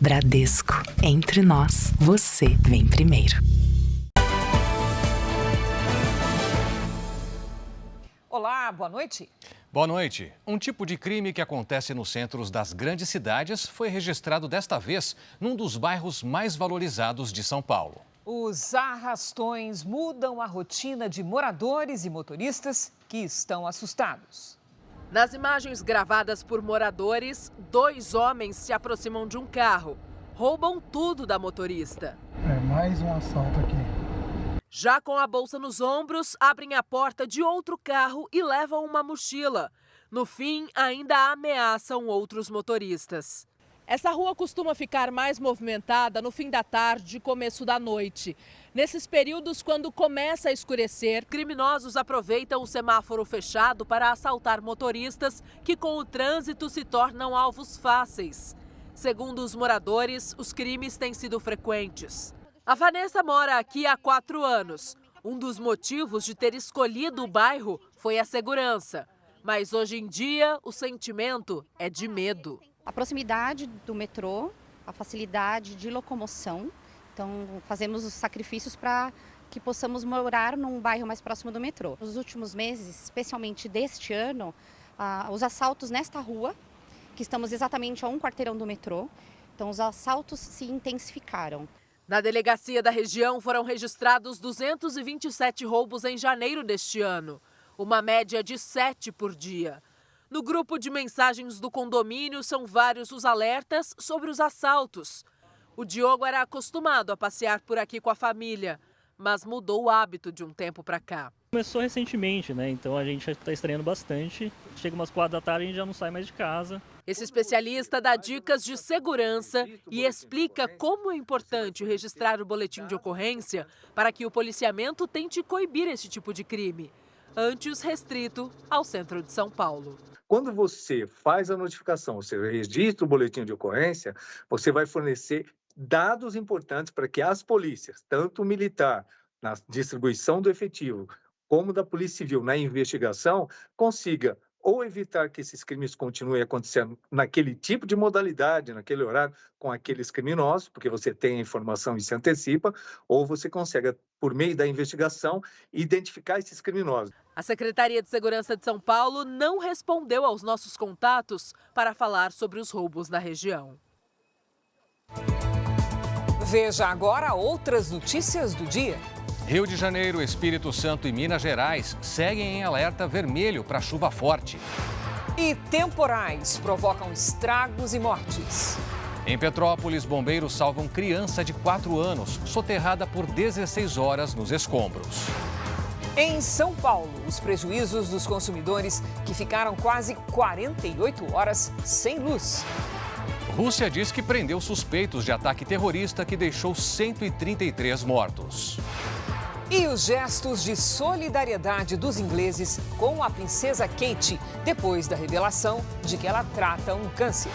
Bradesco. Entre nós, você vem primeiro. Olá, boa noite. Boa noite. Um tipo de crime que acontece nos centros das grandes cidades foi registrado desta vez num dos bairros mais valorizados de São Paulo. Os arrastões mudam a rotina de moradores e motoristas que estão assustados. Nas imagens gravadas por moradores, 2 homens se aproximam de um carro. Roubam tudo da motorista. É mais um assalto aqui. Já com a bolsa nos ombros, abrem a porta de outro carro e levam uma mochila. No fim, ainda ameaçam outros motoristas. Essa rua costuma ficar mais movimentada no fim da tarde e começo da noite. Nesses períodos, quando começa a escurecer, criminosos aproveitam o semáforo fechado para assaltar motoristas que com o trânsito se tornam alvos fáceis. Segundo os moradores, os crimes têm sido frequentes. A Vanessa mora aqui há 4 anos. Um dos motivos de ter escolhido o bairro foi a segurança. Mas hoje em dia, o sentimento é de medo. A proximidade do metrô, a facilidade de locomoção. Então, fazemos os sacrifícios para que possamos morar num bairro mais próximo do metrô. Nos últimos meses, especialmente deste ano, os assaltos nesta rua, que estamos exatamente a um quarteirão do metrô, então os assaltos se intensificaram. Na delegacia da região foram registrados 227 roubos em janeiro deste ano, uma média de 7 por dia. No grupo de mensagens do condomínio são vários os alertas sobre os assaltos. O Diogo era acostumado a passear por aqui com a família, mas mudou o hábito de um tempo para cá. Começou recentemente, né? Então a gente está estranhando bastante. Chega umas 4 da tarde e a gente já não sai mais de casa. Esse especialista dá dicas de segurança e explica como é importante registrar o boletim de ocorrência para que o policiamento tente coibir esse tipo de crime, antes restrito ao centro de São Paulo. Quando você faz a notificação, você registra o boletim de ocorrência, você vai fornecer dados importantes para que as polícias, tanto militar, na distribuição do efetivo, como da Polícia Civil na investigação, consiga ou evitar que esses crimes continuem acontecendo naquele tipo de modalidade, naquele horário, com aqueles criminosos, porque você tem a informação e se antecipa, ou você consegue, por meio da investigação, identificar esses criminosos. A Secretaria de Segurança de São Paulo não respondeu aos nossos contatos para falar sobre os roubos na região. Veja agora outras notícias do dia. Rio de Janeiro, Espírito Santo e Minas Gerais seguem em alerta vermelho para chuva forte. E temporais provocam estragos e mortes. Em Petrópolis, bombeiros salvam criança de 4 anos, soterrada por 16 horas nos escombros. Em São Paulo, os prejuízos dos consumidores que ficaram quase 48 horas sem luz. Rússia diz que prendeu suspeitos de ataque terrorista que deixou 133 mortos. E os gestos de solidariedade dos ingleses com a princesa Kate, depois da revelação de que ela trata um câncer.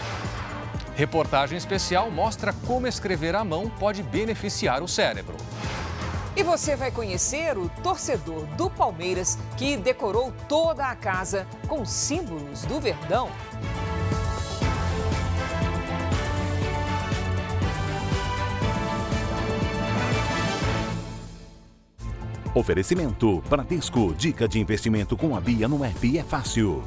Reportagem especial mostra como escrever à mão pode beneficiar o cérebro. E você vai conhecer o torcedor do Palmeiras que decorou toda a casa com símbolos do Verdão. Oferecimento Bradesco. Dica de investimento com a Bia no app é fácil.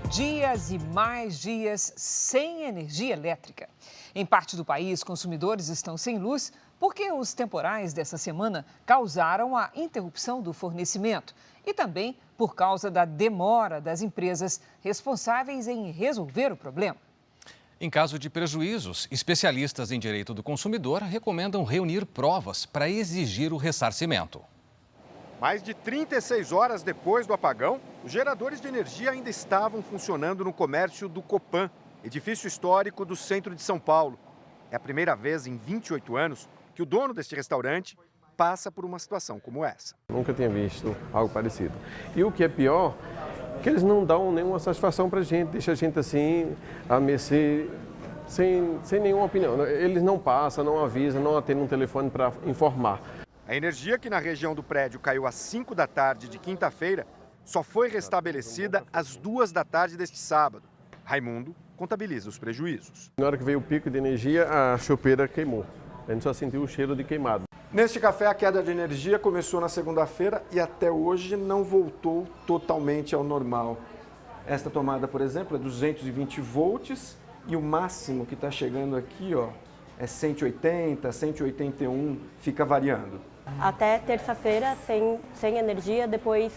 Dias e mais dias sem energia elétrica. Em parte do país, consumidores estão sem luz porque os temporais dessa semana causaram a interrupção do fornecimento e também por causa da demora das empresas responsáveis em resolver o problema. Em caso de prejuízos, especialistas em direito do consumidor recomendam reunir provas para exigir o ressarcimento. Mais de 36 horas depois do apagão, os geradores de energia ainda estavam funcionando no comércio do Copan, edifício histórico do centro de São Paulo. É a primeira vez em 28 anos que o dono deste restaurante passa por uma situação como essa. Nunca tinha visto algo parecido. E o que é pior, que eles não dão nenhuma satisfação para a gente, deixa a gente assim, a mercê, sem nenhuma opinião. Eles não passam, não avisam, não atendem um telefone para informar. A energia que na região do prédio caiu às 5 da tarde de quinta-feira só foi restabelecida às 2 da tarde deste sábado. Raimundo contabiliza os prejuízos. Na hora que veio o pico de energia, a chopeira queimou. A gente só sentiu o cheiro de queimado. Neste café, a queda de energia começou na segunda-feira e até hoje não voltou totalmente ao normal. Esta tomada, por exemplo, é 220 volts e o máximo que está chegando aqui, ó, é 180, 181, fica variando. Até terça-feira sem energia, depois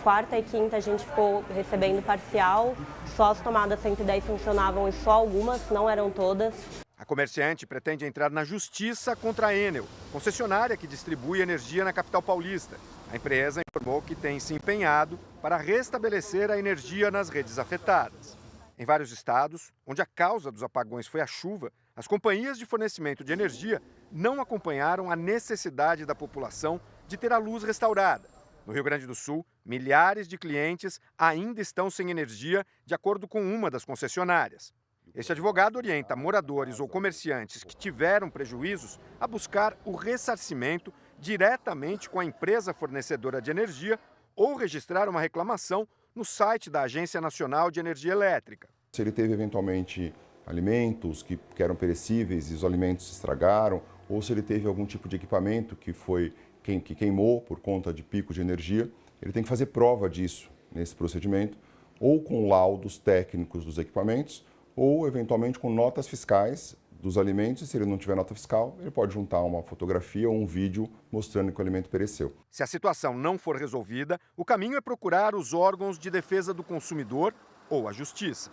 quarta e quinta a gente ficou recebendo parcial, só as tomadas 110 funcionavam e só algumas, não eram todas. A comerciante pretende entrar na justiça contra a Enel, concessionária que distribui energia na capital paulista. A empresa informou que tem se empenhado para restabelecer a energia nas redes afetadas. Em vários estados, onde a causa dos apagões foi a chuva, as companhias de fornecimento de energia não acompanharam a necessidade da população de ter a luz restaurada. No Rio Grande do Sul, milhares de clientes ainda estão sem energia, de acordo com uma das concessionárias. Este advogado orienta moradores ou comerciantes que tiveram prejuízos a buscar o ressarcimento diretamente com a empresa fornecedora de energia ou registrar uma reclamação no site da Agência Nacional de Energia Elétrica. Se ele teve eventualmente alimentos que eram perecíveis e os alimentos se estragaram, ou se ele teve algum tipo de equipamento que queimou por conta de pico de energia, ele tem que fazer prova disso nesse procedimento, ou com laudos técnicos dos equipamentos, ou eventualmente com notas fiscais dos alimentos, e se ele não tiver nota fiscal, ele pode juntar uma fotografia ou um vídeo mostrando que o alimento pereceu. Se a situação não for resolvida, o caminho é procurar os órgãos de defesa do consumidor ou a justiça.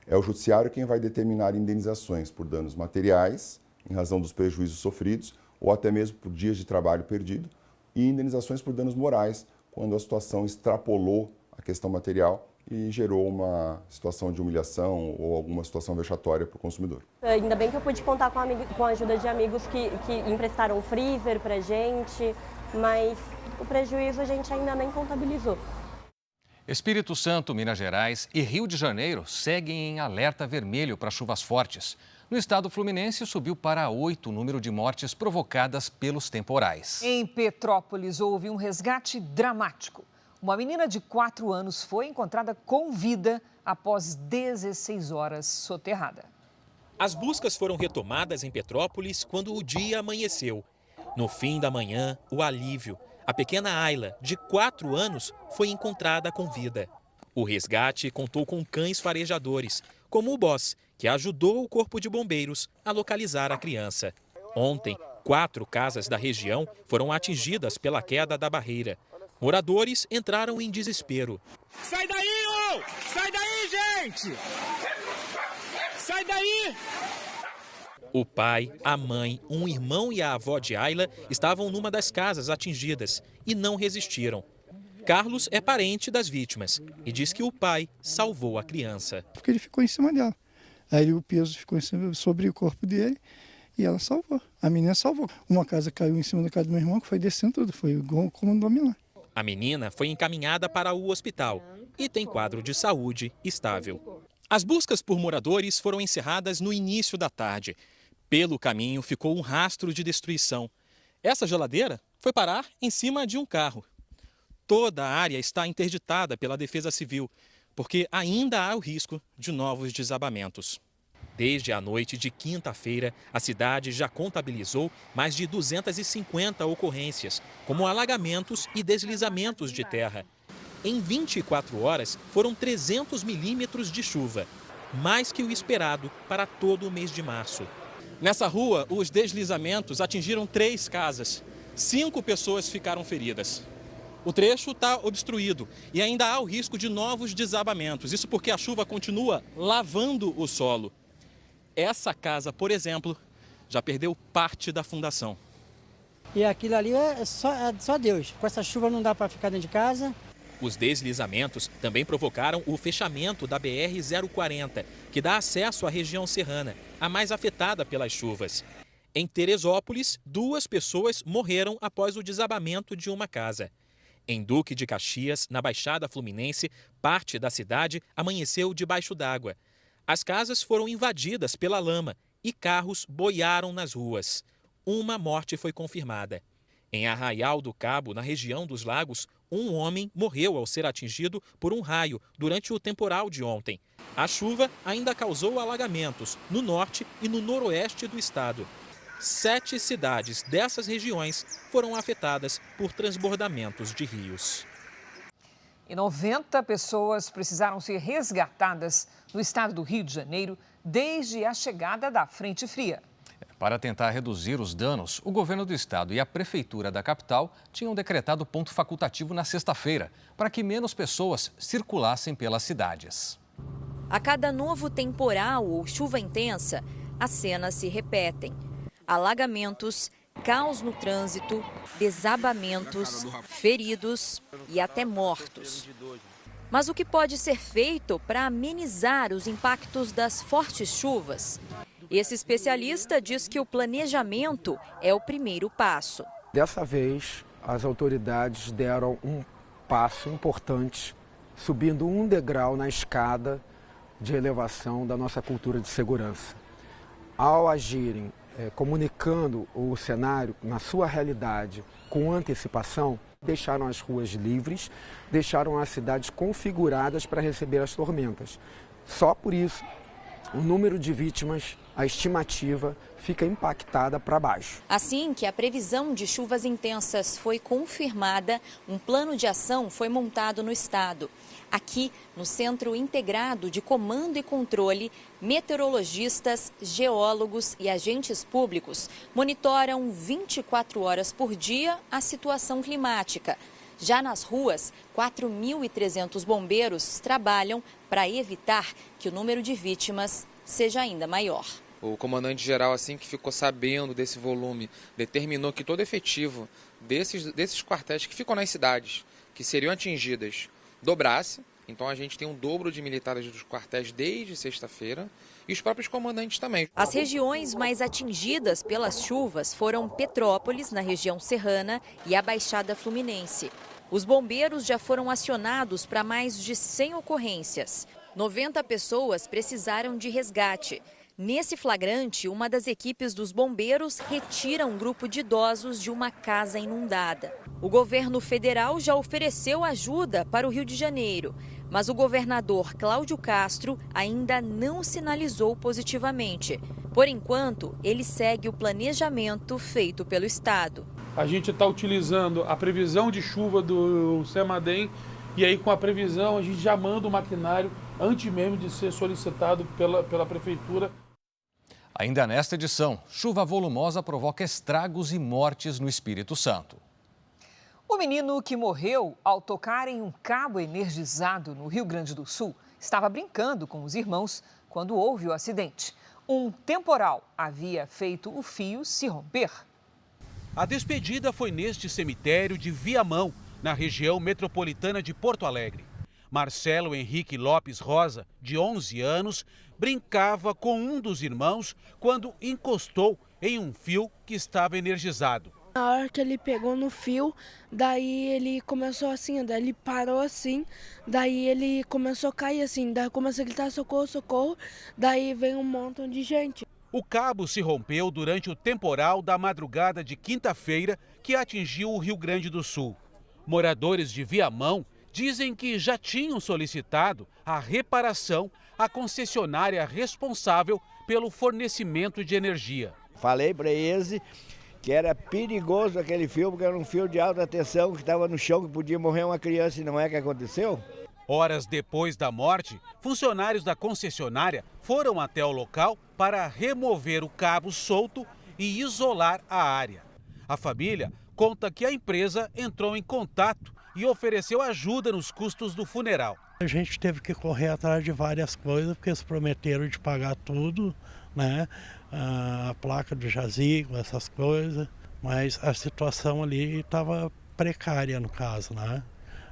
É o judiciário quem vai determinar indenizações por danos materiais, em razão dos prejuízos sofridos, ou até mesmo por dias de trabalho perdido, e indenizações por danos morais, quando a situação extrapolou a questão material e gerou uma situação de humilhação ou alguma situação vexatória para o consumidor. Ainda bem que eu pude contar com a ajuda de amigos que emprestaram um freezer para a gente, mas o prejuízo a gente ainda nem contabilizou. Espírito Santo, Minas Gerais e Rio de Janeiro seguem em alerta vermelho para chuvas fortes. No estado fluminense, subiu para 8 o número de mortes provocadas pelos temporais. Em Petrópolis, houve um resgate dramático. Uma menina de 4 anos foi encontrada com vida após 16 horas soterrada. As buscas foram retomadas em Petrópolis quando o dia amanheceu. No fim da manhã, o alívio. A pequena Ayla, de 4 anos, foi encontrada com vida. O resgate contou com cães farejadores, como o Boss, que ajudou o Corpo de Bombeiros a localizar a criança. Ontem, 4 casas da região foram atingidas pela queda da barreira. Moradores entraram em desespero. Sai daí, ô! Sai daí, gente! Sai daí! O pai, a mãe, um irmão e a avó de Ayla estavam numa das casas atingidas e não resistiram. Carlos é parente das vítimas e diz que o pai salvou a criança. Porque ele ficou em cima dela. Aí o peso ficou sobre o corpo dele e ela salvou. A menina salvou. Uma casa caiu em cima da casa do meu irmão, que foi descendo tudo. Foi igual como um dominó. A menina foi encaminhada para o hospital e tem quadro de saúde estável. As buscas por moradores foram encerradas no início da tarde. Pelo caminho ficou um rastro de destruição. Essa geladeira foi parar em cima de um carro. Toda a área está interditada pela Defesa Civil, porque ainda há o risco de novos desabamentos. Desde a noite de quinta-feira, a cidade já contabilizou mais de 250 ocorrências, como alagamentos e deslizamentos de terra. Em 24 horas, foram 300 milímetros de chuva, mais que o esperado para todo o mês de março. Nessa rua, os deslizamentos atingiram 3 casas. 5 pessoas ficaram feridas. O trecho está obstruído e ainda há o risco de novos desabamentos. Isso porque a chuva continua lavando o solo. Essa casa, por exemplo, já perdeu parte da fundação. E aquilo ali é só Deus. Com essa chuva não dá para ficar dentro de casa. Os deslizamentos também provocaram o fechamento da BR-040, que dá acesso à região serrana, a mais afetada pelas chuvas. Em Teresópolis, 2 pessoas morreram após o desabamento de uma casa. Em Duque de Caxias, na Baixada Fluminense, parte da cidade amanheceu debaixo d'água. As casas foram invadidas pela lama e carros boiaram nas ruas. Uma morte foi confirmada. Em Arraial do Cabo, na região dos Lagos, um homem morreu ao ser atingido por um raio durante o temporal de ontem. A chuva ainda causou alagamentos no norte e no noroeste do estado. 7 cidades dessas regiões foram afetadas por transbordamentos de rios. E 90 pessoas precisaram ser resgatadas no estado do Rio de Janeiro desde a chegada da frente fria. Para tentar reduzir os danos, o governo do estado e a prefeitura da capital tinham decretado ponto facultativo na sexta-feira, para que menos pessoas circulassem pelas cidades. A cada novo temporal ou chuva intensa, as cenas se repetem. Alagamentos, caos no trânsito, desabamentos, feridos e até mortos. Mas o que pode ser feito para amenizar os impactos das fortes chuvas? Esse especialista diz que o planejamento é o primeiro passo. Dessa vez, as autoridades deram um passo importante, subindo um degrau na escada de elevação da nossa cultura de segurança. Ao agirem comunicando o cenário na sua realidade com antecipação, deixaram as ruas livres, deixaram as cidades configuradas para receber as tormentas. Só por isso, o número de vítimas, a estimativa, fica impactada para baixo. Assim que a previsão de chuvas intensas foi confirmada, um plano de ação foi montado no estado. Aqui, no Centro Integrado de Comando e Controle, meteorologistas, geólogos e agentes públicos monitoram 24 horas por dia a situação climática. Já nas ruas, 4.300 bombeiros trabalham para evitar que o número de vítimas seja ainda maior. O comandante-geral, assim que ficou sabendo desse volume, determinou que todo efetivo desses quartéis que ficam nas cidades, que seriam atingidas, dobrasse. Então a gente tem um dobro de militares dos quartéis desde sexta-feira e os próprios comandantes também. As regiões mais atingidas pelas chuvas foram Petrópolis, na região serrana, e a Baixada Fluminense. Os bombeiros já foram acionados para mais de 100 ocorrências. 90 pessoas precisaram de resgate. Nesse flagrante, uma das equipes dos bombeiros retira um grupo de idosos de uma casa inundada. O governo federal já ofereceu ajuda para o Rio de Janeiro, mas o governador Cláudio Castro ainda não sinalizou positivamente. Por enquanto, ele segue o planejamento feito pelo estado. A gente está utilizando a previsão de chuva do CEMADEM e aí com a previsão a gente já manda o maquinário antes mesmo de ser solicitado pela prefeitura. Ainda nesta edição, chuva volumosa provoca estragos e mortes no Espírito Santo. O menino que morreu ao tocar em um cabo energizado no Rio Grande do Sul estava brincando com os irmãos quando houve o acidente. Um temporal havia feito o fio se romper. A despedida foi neste cemitério de Viamão, na região metropolitana de Porto Alegre. Marcelo Henrique Lopes Rosa, de 11 anos, brincava com um dos irmãos quando encostou em um fio que estava energizado. Na hora que ele pegou no fio, daí ele começou assim, daí ele parou assim, daí ele começou a cair assim, daí começou a gritar socorro, socorro, daí veio um montão de gente. O cabo se rompeu durante o temporal da madrugada de quinta-feira que atingiu o Rio Grande do Sul. Moradores de Viamão dizem que já tinham solicitado a reparação à concessionária responsável pelo fornecimento de energia. Falei para eles que era perigoso aquele fio, porque era um fio de alta tensão que estava no chão, que podia morrer uma criança e não é o que aconteceu. Horas depois da morte, funcionários da concessionária foram até o local para remover o cabo solto e isolar a área. A família conta que a empresa entrou em contato e ofereceu ajuda nos custos do funeral. A gente teve que correr atrás de várias coisas, porque eles prometeram de pagar tudo, né? A placa do jazigo, essas coisas, mas a situação ali estava precária no caso, né?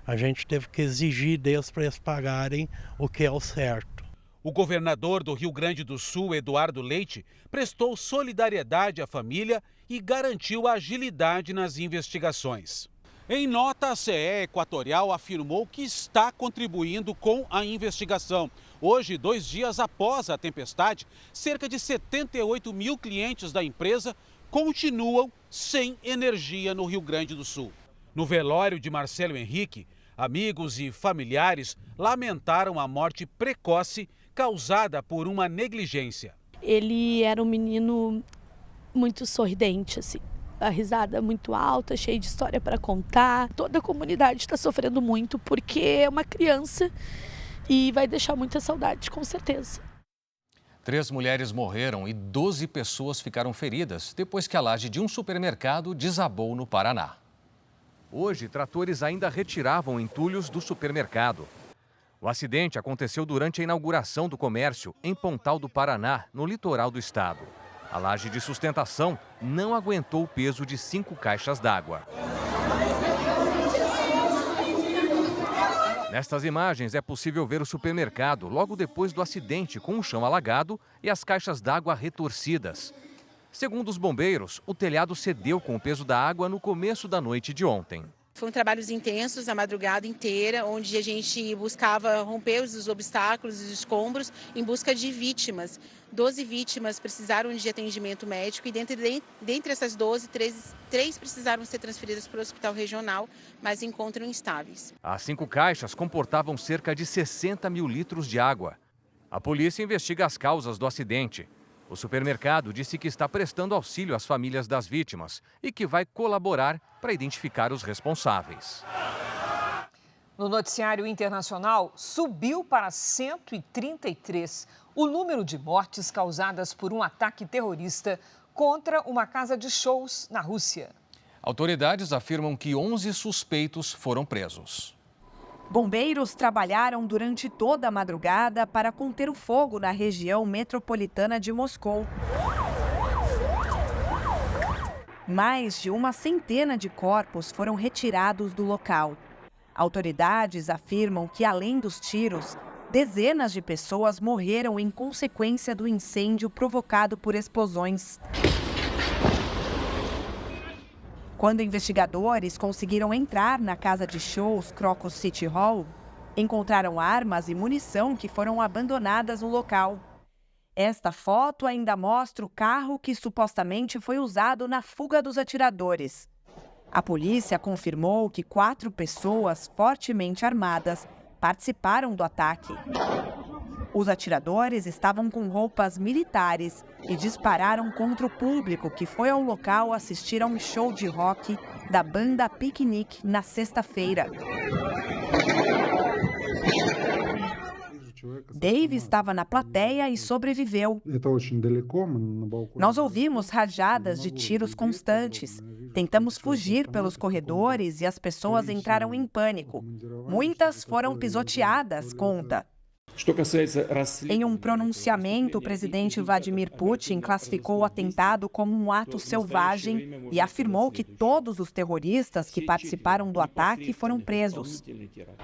A gente teve que exigir deles para eles pagarem o que é o certo. O governador do Rio Grande do Sul, Eduardo Leite, prestou solidariedade à família e garantiu agilidade nas investigações. Em nota, a CE Equatorial afirmou que está contribuindo com a investigação. Hoje, 2 dias após a tempestade, cerca de 78 mil clientes da empresa continuam sem energia no Rio Grande do Sul. No velório de Marcelo Henrique, amigos e familiares lamentaram a morte precoce causada por uma negligência. Ele era um menino muito sorridente, assim. A risada muito alta, cheio de história para contar. Toda a comunidade está sofrendo muito porque é uma criança e vai deixar muita saudade, com certeza. 3 mulheres morreram e 12 pessoas ficaram feridas depois que a laje de um supermercado desabou no Paraná. Hoje, tratores ainda retiravam entulhos do supermercado. O acidente aconteceu durante a inauguração do comércio em Pontal do Paraná, no litoral do estado. A laje de sustentação não aguentou o peso de 5 caixas d'água. Nestas imagens é possível ver o supermercado logo depois do acidente, com o chão alagado e as caixas d'água retorcidas. Segundo os bombeiros, o telhado cedeu com o peso da água no começo da noite de ontem. Foram trabalhos intensos a madrugada inteira, onde a gente buscava romper os obstáculos e os escombros em busca de vítimas. 12 vítimas precisaram de atendimento médico e dentre essas 12, 3 precisaram ser transferidas para o hospital regional, mas encontram instáveis. As 5 caixas comportavam cerca de 60 mil litros de água. A polícia investiga as causas do acidente. O supermercado disse que está prestando auxílio às famílias das vítimas e que vai colaborar para identificar os responsáveis. No noticiário internacional, subiu para 133 o número de mortes causadas por um ataque terrorista contra uma casa de shows na Rússia. Autoridades afirmam que 11 suspeitos foram presos. Bombeiros trabalharam durante toda a madrugada para conter o fogo na região metropolitana de Moscou. Mais de uma centena de corpos foram retirados do local. Autoridades afirmam que, além dos tiros, dezenas de pessoas morreram em consequência do incêndio provocado por explosões. Quando investigadores conseguiram entrar na casa de shows Crocus City Hall, encontraram armas e munição que foram abandonadas no local. Esta foto ainda mostra o carro que supostamente foi usado na fuga dos atiradores. A polícia confirmou que 4 pessoas fortemente armadas participaram do ataque. Os atiradores estavam com roupas militares e dispararam contra o público que foi ao local assistir a um show de rock da banda Picnic na sexta-feira. Dave estava na plateia e sobreviveu. Nós ouvimos rajadas de tiros constantes. Tentamos fugir pelos corredores e as pessoas entraram em pânico. Muitas foram pisoteadas, conta. Em um pronunciamento, o presidente Vladimir Putin classificou o atentado como um ato selvagem e afirmou que todos os terroristas que participaram do ataque foram presos.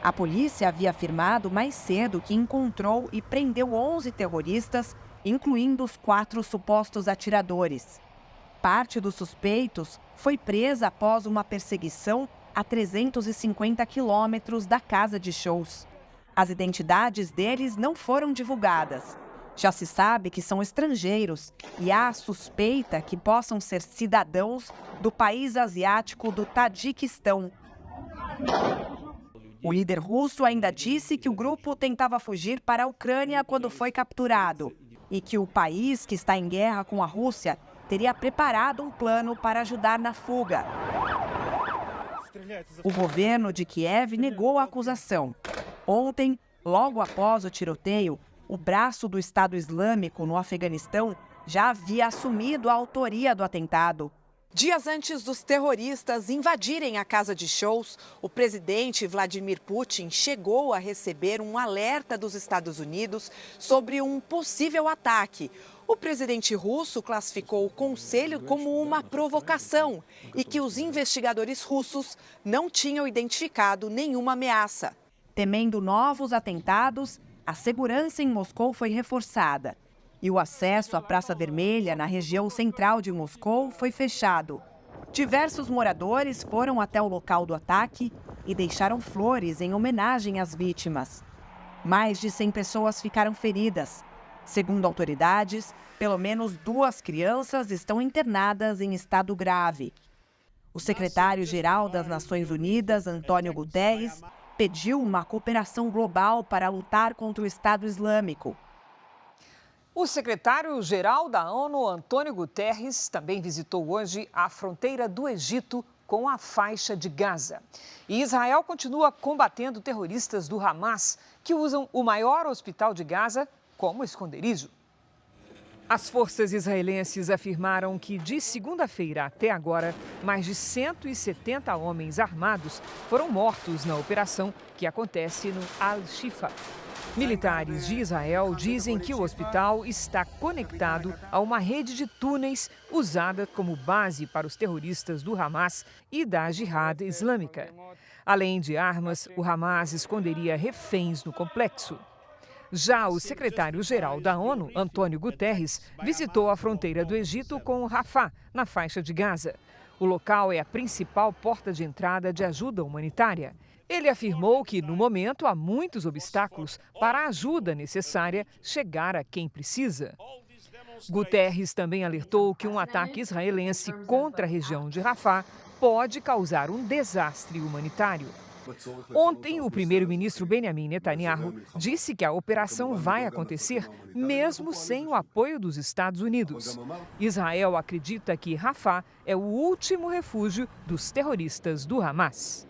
A polícia havia afirmado mais cedo que encontrou e prendeu 11 terroristas, incluindo os 4 supostos atiradores. Parte dos suspeitos foi presa após uma perseguição a 350 quilômetros da casa de shows. As identidades deles não foram divulgadas. Já se sabe que são estrangeiros e há a suspeita que possam ser cidadãos do país asiático do Tajiquistão. O líder russo ainda disse que o grupo tentava fugir para a Ucrânia quando foi capturado e que o país, que está em guerra com a Rússia, teria preparado um plano para ajudar na fuga. O governo de Kiev negou a acusação. Ontem, logo após o tiroteio, o braço do Estado Islâmico no Afeganistão já havia assumido a autoria do atentado. Dias antes dos terroristas invadirem a casa de shows, o presidente Vladimir Putin chegou a receber um alerta dos Estados Unidos sobre um possível ataque. O presidente russo classificou o conselho como uma provocação e que os investigadores russos não tinham identificado nenhuma ameaça. Temendo novos atentados, a segurança em Moscou foi reforçada e o acesso à Praça Vermelha, na região central de Moscou, foi fechado. Diversos moradores foram até o local do ataque e deixaram flores em homenagem às vítimas. Mais de 100 pessoas ficaram feridas. Segundo autoridades, pelo menos 2 crianças estão internadas em estado grave. O secretário-geral das Nações Unidas, Antônio Guterres, pediu uma cooperação global para lutar contra o Estado Islâmico. O secretário-geral da ONU, Antônio Guterres, também visitou hoje a fronteira do Egito com a faixa de Gaza. E Israel continua combatendo terroristas do Hamas, que usam o maior hospital de Gaza como esconderijo. As forças israelenses afirmaram que de segunda-feira até agora, mais de 170 homens armados foram mortos na operação que acontece no Al-Shifa. Militares de Israel dizem que o hospital está conectado a uma rede de túneis usada como base para os terroristas do Hamas e da Jihad Islâmica. Além de armas, o Hamas esconderia reféns no complexo. Já o secretário-geral da ONU, Antônio Guterres, visitou a fronteira do Egito com o Rafah, na faixa de Gaza. O local é a principal porta de entrada de ajuda humanitária. Ele afirmou que, no momento, há muitos obstáculos para a ajuda necessária chegar a quem precisa. Guterres também alertou que um ataque israelense contra a região de Rafah pode causar um desastre humanitário. Ontem, o primeiro-ministro Benjamin Netanyahu disse que a operação vai acontecer mesmo sem o apoio dos Estados Unidos. Israel acredita que Rafah é o último refúgio dos terroristas do Hamas.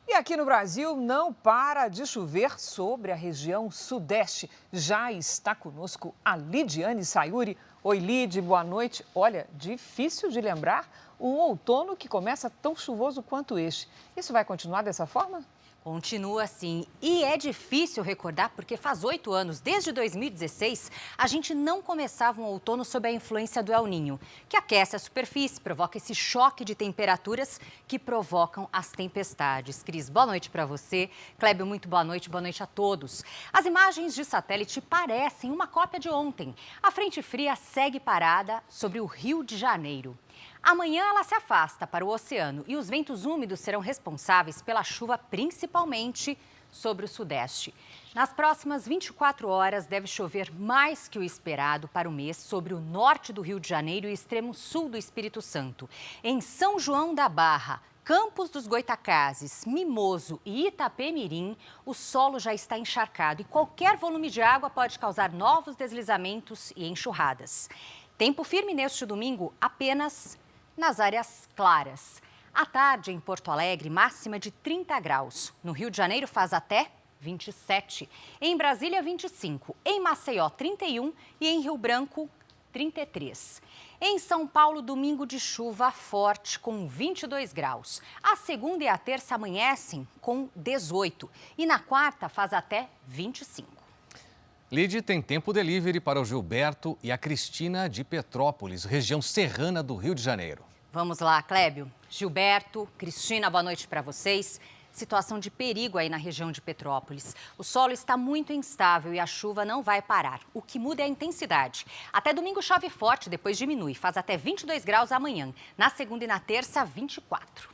E aqui no Brasil não para de chover sobre a região sudeste. Já está conosco a Lidiane Sayuri. Oi, Lid, boa noite. Olha, difícil de lembrar um outono que começa tão chuvoso quanto este. Isso vai continuar dessa forma? Continua assim. E é difícil recordar porque faz 8 anos, desde 2016, a gente não começava um outono sob a influência do El Niño, que aquece a superfície, provoca esse choque de temperaturas que provocam as tempestades. Cris, boa noite para você. Kleber, muito boa noite a todos. As imagens de satélite parecem uma cópia de ontem. A frente fria segue parada sobre o Rio de Janeiro. Amanhã ela se afasta para o oceano e os ventos úmidos serão responsáveis pela chuva, principalmente sobre o sudeste. Nas próximas 24 horas, deve chover mais que o esperado para o mês sobre o norte do Rio de Janeiro e extremo sul do Espírito Santo. Em São João da Barra, Campos dos Goitacazes, Mimoso e Itapemirim, o solo já está encharcado e qualquer volume de água pode causar novos deslizamentos e enxurradas. Tempo firme neste domingo apenas nas áreas claras. À tarde, em Porto Alegre, máxima de 30 graus. No Rio de Janeiro, faz até 27. Em Brasília, 25. Em Maceió, 31. E em Rio Branco, 33. Em São Paulo, domingo de chuva forte, com 22 graus. A segunda e a terça amanhecem com 18. E na quarta, faz até 25. Lid, tem tempo delivery para o Gilberto e a Cristina de Petrópolis, região serrana do Rio de Janeiro. Vamos lá, Clébio. Gilberto, Cristina, boa noite para vocês. Situação de perigo aí na região de Petrópolis. O solo está muito instável e a chuva não vai parar. O que muda é a intensidade. Até domingo chove forte, depois diminui. Faz até 22 graus amanhã. Na segunda e na terça, 24.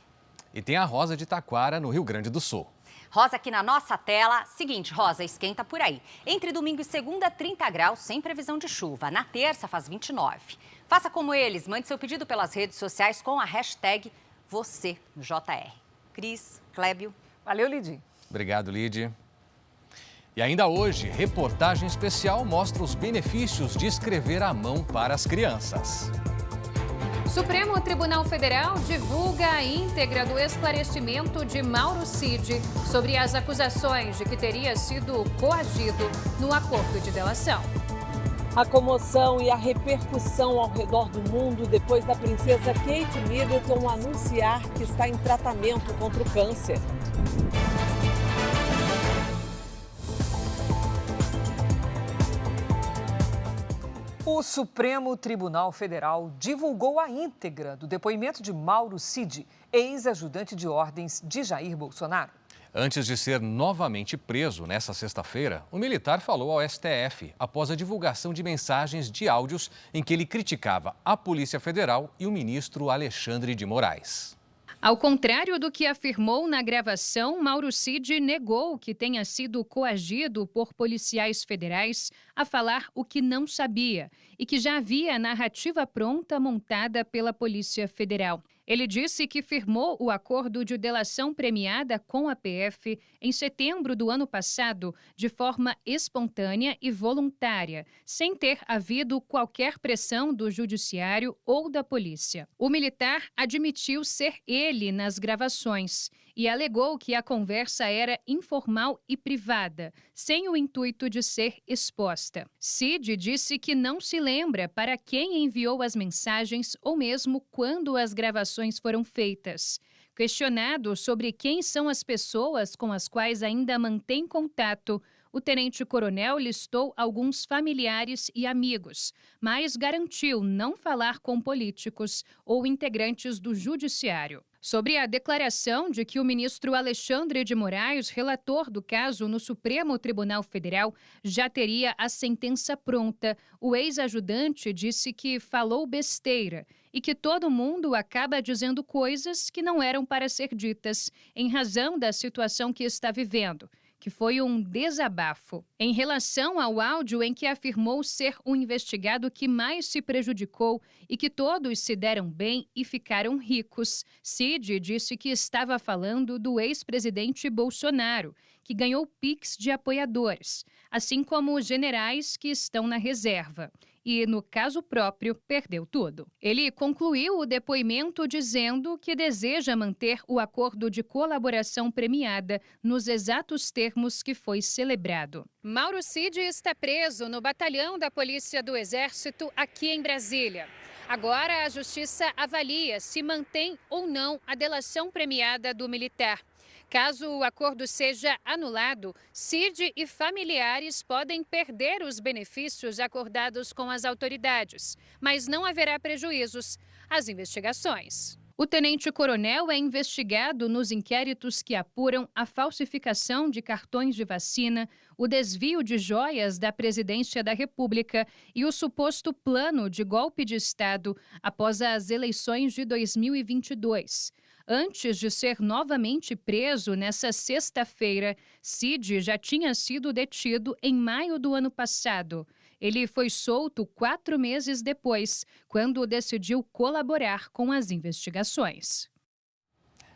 E tem a Rosa de Taquara, no Rio Grande do Sul. Rosa aqui na nossa tela. Seguinte, Rosa, esquenta por aí. Entre domingo e segunda, 30 graus, sem previsão de chuva. Na terça, faz 29. Faça como eles, mande seu pedido pelas redes sociais com a hashtag #VocêNoJR. Cris, Clébio. Valeu, Lid. Obrigado, Lid. E ainda hoje, reportagem especial mostra os benefícios de escrever à mão para as crianças. Supremo Tribunal Federal divulga a íntegra do esclarecimento de Mauro Cid sobre as acusações de que teria sido coagido no acordo de delação. A comoção e a repercussão ao redor do mundo depois da princesa Kate Middleton anunciar que está em tratamento contra o câncer. O Supremo Tribunal Federal divulgou a íntegra do depoimento de Mauro Cid, ex-ajudante de ordens de Jair Bolsonaro. Antes de ser novamente preso nesta sexta-feira, o militar falou ao STF após a divulgação de mensagens de áudios em que ele criticava a Polícia Federal e o ministro Alexandre de Moraes. Ao contrário do que afirmou na gravação, Mauro Cid negou que tenha sido coagido por policiais federais a falar o que não sabia e que já havia narrativa pronta montada pela Polícia Federal. Ele disse que firmou o acordo de delação premiada com a PF em setembro do ano passado de forma espontânea e voluntária, sem ter havido qualquer pressão do judiciário ou da polícia. O militar admitiu ser ele nas gravações e alegou que a conversa era informal e privada, sem o intuito de ser exposta. Cid disse que não se lembra para quem enviou as mensagens ou mesmo quando as gravações foram feitas. Questionado sobre quem são as pessoas com as quais ainda mantém contato, o tenente-coronel listou alguns familiares e amigos, mas garantiu não falar com políticos ou integrantes do judiciário. Sobre a declaração de que o ministro Alexandre de Moraes, relator do caso no Supremo Tribunal Federal, já teria a sentença pronta, o ex-ajudante disse que falou besteira e que todo mundo acaba dizendo coisas que não eram para ser ditas, em razão da situação que está vivendo, que foi um desabafo. Em relação ao áudio em que afirmou ser o investigado que mais se prejudicou e que todos se deram bem e ficaram ricos, Cid disse que estava falando do ex-presidente Bolsonaro, que ganhou Pix de apoiadores, assim como os generais que estão na reserva. E, no caso próprio, perdeu tudo. Ele concluiu o depoimento dizendo que deseja manter o acordo de colaboração premiada nos exatos termos que foi celebrado. Mauro Cid está preso no batalhão da Polícia do Exército aqui em Brasília. Agora, a Justiça avalia se mantém ou não a delação premiada do militar. Caso o acordo seja anulado, Cid e familiares podem perder os benefícios acordados com as autoridades, mas não haverá prejuízos às investigações. O tenente-coronel é investigado nos inquéritos que apuram a falsificação de cartões de vacina, o desvio de joias da Presidência da República e o suposto plano de golpe de Estado após as eleições de 2022. Antes de ser novamente preso nessa sexta-feira, Cid já tinha sido detido em maio do ano passado. Ele foi solto 4 meses depois, quando decidiu colaborar com as investigações.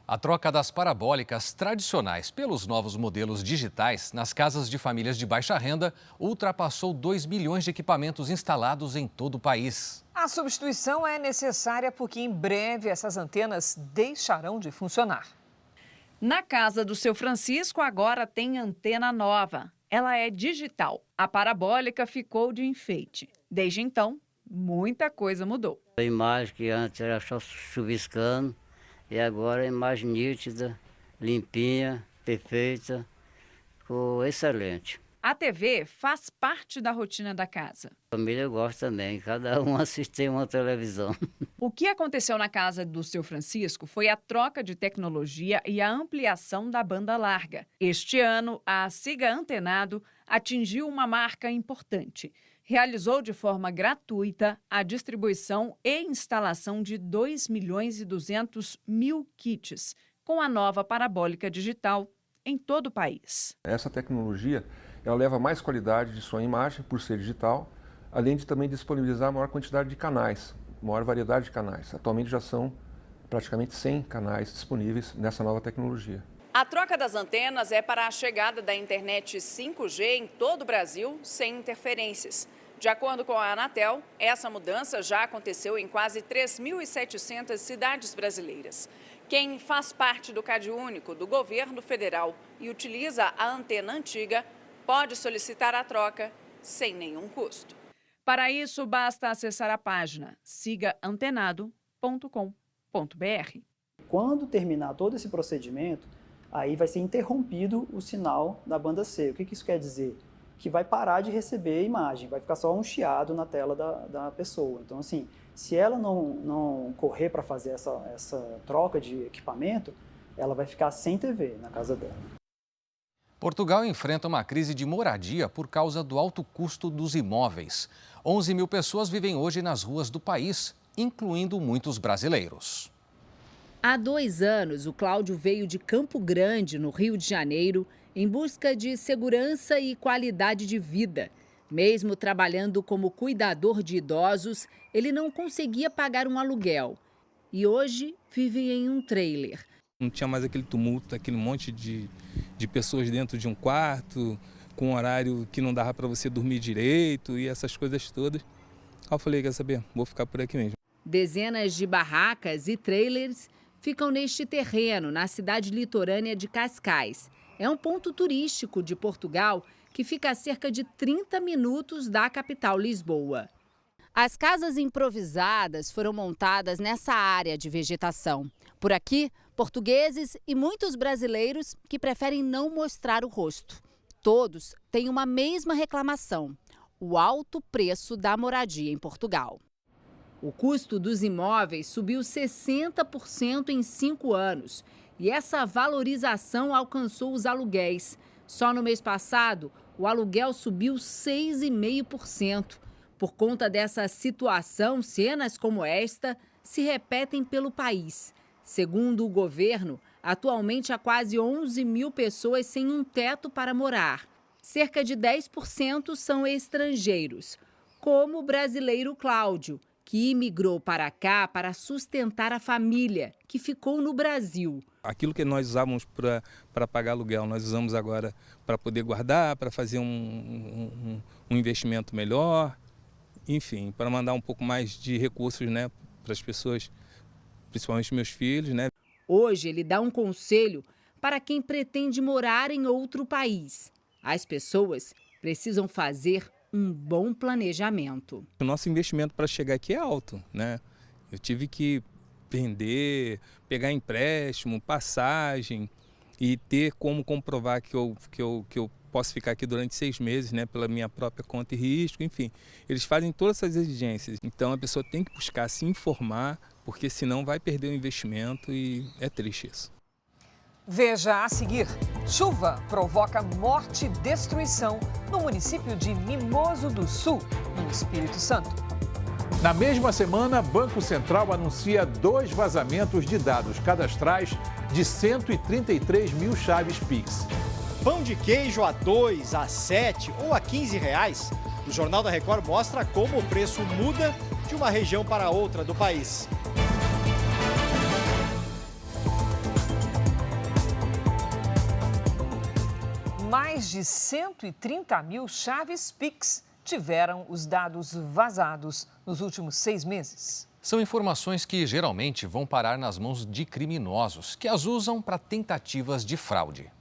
A troca das parabólicas tradicionais pelos novos modelos digitais nas casas de famílias de baixa renda ultrapassou 2 milhões de equipamentos instalados em todo o país. A substituição é necessária porque em breve essas antenas deixarão de funcionar. Na casa do seu Francisco agora tem antena nova. Ela é digital. A parabólica ficou de enfeite. Desde então, muita coisa mudou. A imagem que antes era só chuviscando e agora é imagem nítida, limpinha, perfeita, ficou excelente. A TV faz parte da rotina da casa. A família gosta também, cada um assiste uma televisão. O que aconteceu na casa do seu Francisco foi a troca de tecnologia e a ampliação da banda larga. Este ano, a Siga Antenado atingiu uma marca importante. Realizou de forma gratuita a distribuição e instalação de 2.200.000 kits com a nova parabólica digital em todo o país. Essa tecnologia ela leva mais qualidade de som e imagem por ser digital, além de também disponibilizar maior quantidade de canais, maior variedade de canais. Atualmente já são praticamente 100 canais disponíveis nessa nova tecnologia. A troca das antenas é para a chegada da internet 5G em todo o Brasil, sem interferências. De acordo com a Anatel, essa mudança já aconteceu em quase 3.700 cidades brasileiras. Quem faz parte do CadÚnico do governo federal e utiliza a antena antiga pode solicitar a troca sem nenhum custo. Para isso, basta acessar a página sigaantenado.com.br. Quando terminar todo esse procedimento, aí vai ser interrompido o sinal da banda C. O que isso quer dizer? Que vai parar de receber imagem, vai ficar só um chiado na tela da pessoa. Então, assim, se ela não correr para fazer essa troca de equipamento, ela vai ficar sem TV na casa dela. Portugal enfrenta uma crise de moradia por causa do alto custo dos imóveis. 11 mil pessoas vivem hoje nas ruas do país, incluindo muitos brasileiros. Há 2 anos, o Cláudio veio de Campo Grande, no Rio de Janeiro, em busca de segurança e qualidade de vida. Mesmo trabalhando como cuidador de idosos, ele não conseguia pagar um aluguel. E hoje vive em um trailer. Não tinha mais aquele tumulto, aquele monte de pessoas dentro de um quarto, com um horário que não dava para você dormir direito e essas coisas todas. Aí eu falei, quer saber, vou ficar por aqui mesmo. Dezenas de barracas e trailers ficam neste terreno, na cidade litorânea de Cascais. É um ponto turístico de Portugal que fica a cerca de 30 minutos da capital, Lisboa. As casas improvisadas foram montadas nessa área de vegetação. Por aqui, portugueses e muitos brasileiros que preferem não mostrar o rosto. Todos têm uma mesma reclamação: o alto preço da moradia em Portugal. O custo dos imóveis subiu 60% em 5 anos e essa valorização alcançou os aluguéis. Só no mês passado, o aluguel subiu 6,5%. Por conta dessa situação, cenas como esta se repetem pelo país. Segundo o governo, atualmente há quase 11 mil pessoas sem um teto para morar. Cerca de 10% são estrangeiros, como o brasileiro Cláudio, que imigrou para cá para sustentar a família, que ficou no Brasil. Aquilo que nós usávamos para pagar aluguel, nós usamos agora para poder guardar, para fazer um investimento melhor, enfim, para mandar um pouco mais de recursos, né, para as pessoas, principalmente meus filhos, né. Hoje ele dá um conselho para quem pretende morar em outro país. As pessoas precisam fazer um bom planejamento. O nosso investimento para chegar aqui é alto, né? Eu tive que vender, pegar empréstimo, passagem e ter como comprovar que eu posso ficar aqui durante 6 meses, né? Pela minha própria conta e risco, enfim. Eles fazem todas essas exigências. Então a pessoa tem que buscar se informar, porque senão vai perder o investimento e é triste isso. Veja a seguir: chuva provoca morte e destruição no município de Mimoso do Sul, no Espírito Santo. Na mesma semana, Banco Central anuncia 2 vazamentos de dados cadastrais de 133 mil chaves Pix. Pão de queijo a 2, a 7 ou a 15 reais. O Jornal da Record mostra como o preço muda de uma região para outra do país. Mais de 130 mil chaves Pix tiveram os dados vazados nos últimos 6 meses. São informações que geralmente vão parar nas mãos de criminosos, que as usam para tentativas de fraude.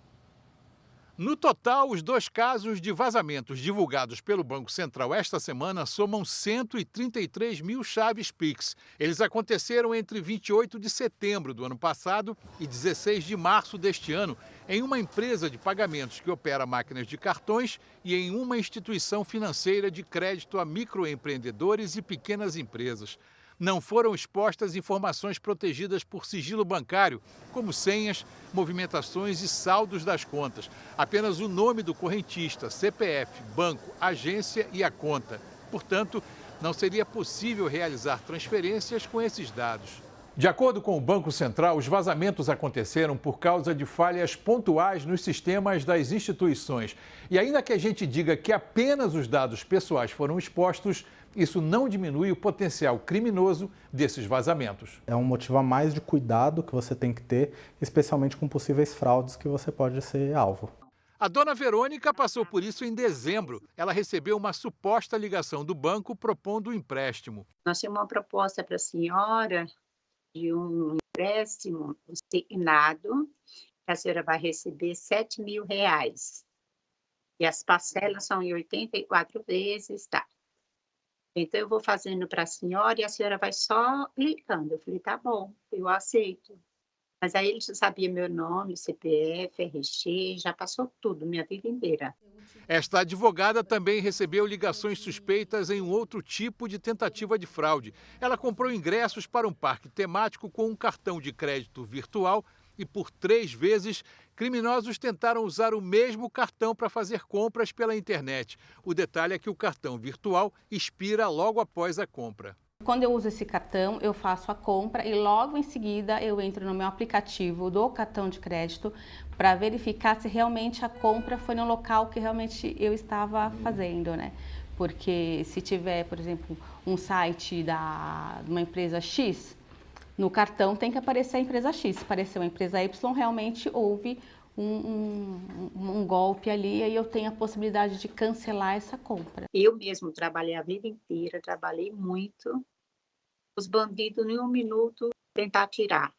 No total, os 2 casos de vazamentos divulgados pelo Banco Central esta semana somam 133 mil chaves Pix. Eles aconteceram entre 28 de setembro do ano passado e 16 de março deste ano, em uma empresa de pagamentos que opera máquinas de cartões e em uma instituição financeira de crédito a microempreendedores e pequenas empresas. Não foram expostas informações protegidas por sigilo bancário, como senhas, movimentações e saldos das contas. Apenas o nome do correntista, CPF, banco, agência e a conta. Portanto, não seria possível realizar transferências com esses dados. De acordo com o Banco Central, os vazamentos aconteceram por causa de falhas pontuais nos sistemas das instituições. E ainda que a gente diga que apenas os dados pessoais foram expostos, isso não diminui o potencial criminoso desses vazamentos. É um motivo a mais de cuidado que você tem que ter, especialmente com possíveis fraudes que você pode ser alvo. A dona Verônica passou por isso em dezembro. Ela recebeu uma suposta ligação do banco propondo um empréstimo. Nós temos uma proposta para a senhora de um empréstimo assignado, que a senhora vai receber R$7 mil. E as parcelas são em 84 vezes, tá? Então, eu vou fazendo para a senhora e a senhora vai só clicando. Eu falei, tá bom, eu aceito. Mas aí ele já sabia meu nome, CPF, RG, já passou tudo, minha vida inteira. Esta advogada também recebeu ligações suspeitas em um outro tipo de tentativa de fraude. Ela comprou ingressos para um parque temático com um cartão de crédito virtual e por 3 vezes, criminosos tentaram usar o mesmo cartão para fazer compras pela internet. O detalhe é que o cartão virtual expira logo após a compra. Quando eu uso esse cartão, eu faço a compra e logo em seguida eu entro no meu aplicativo do cartão de crédito para verificar se realmente a compra foi no local que realmente eu estava fazendo, né? Porque se tiver, por exemplo, um site de uma empresa X, no cartão tem que aparecer a empresa X. Se aparecer uma empresa Y, realmente houve um golpe ali, e eu tenho a possibilidade de cancelar essa compra. Eu mesmo trabalhei a vida inteira, trabalhei muito. Os bandidos, em um minuto, tentar tirar.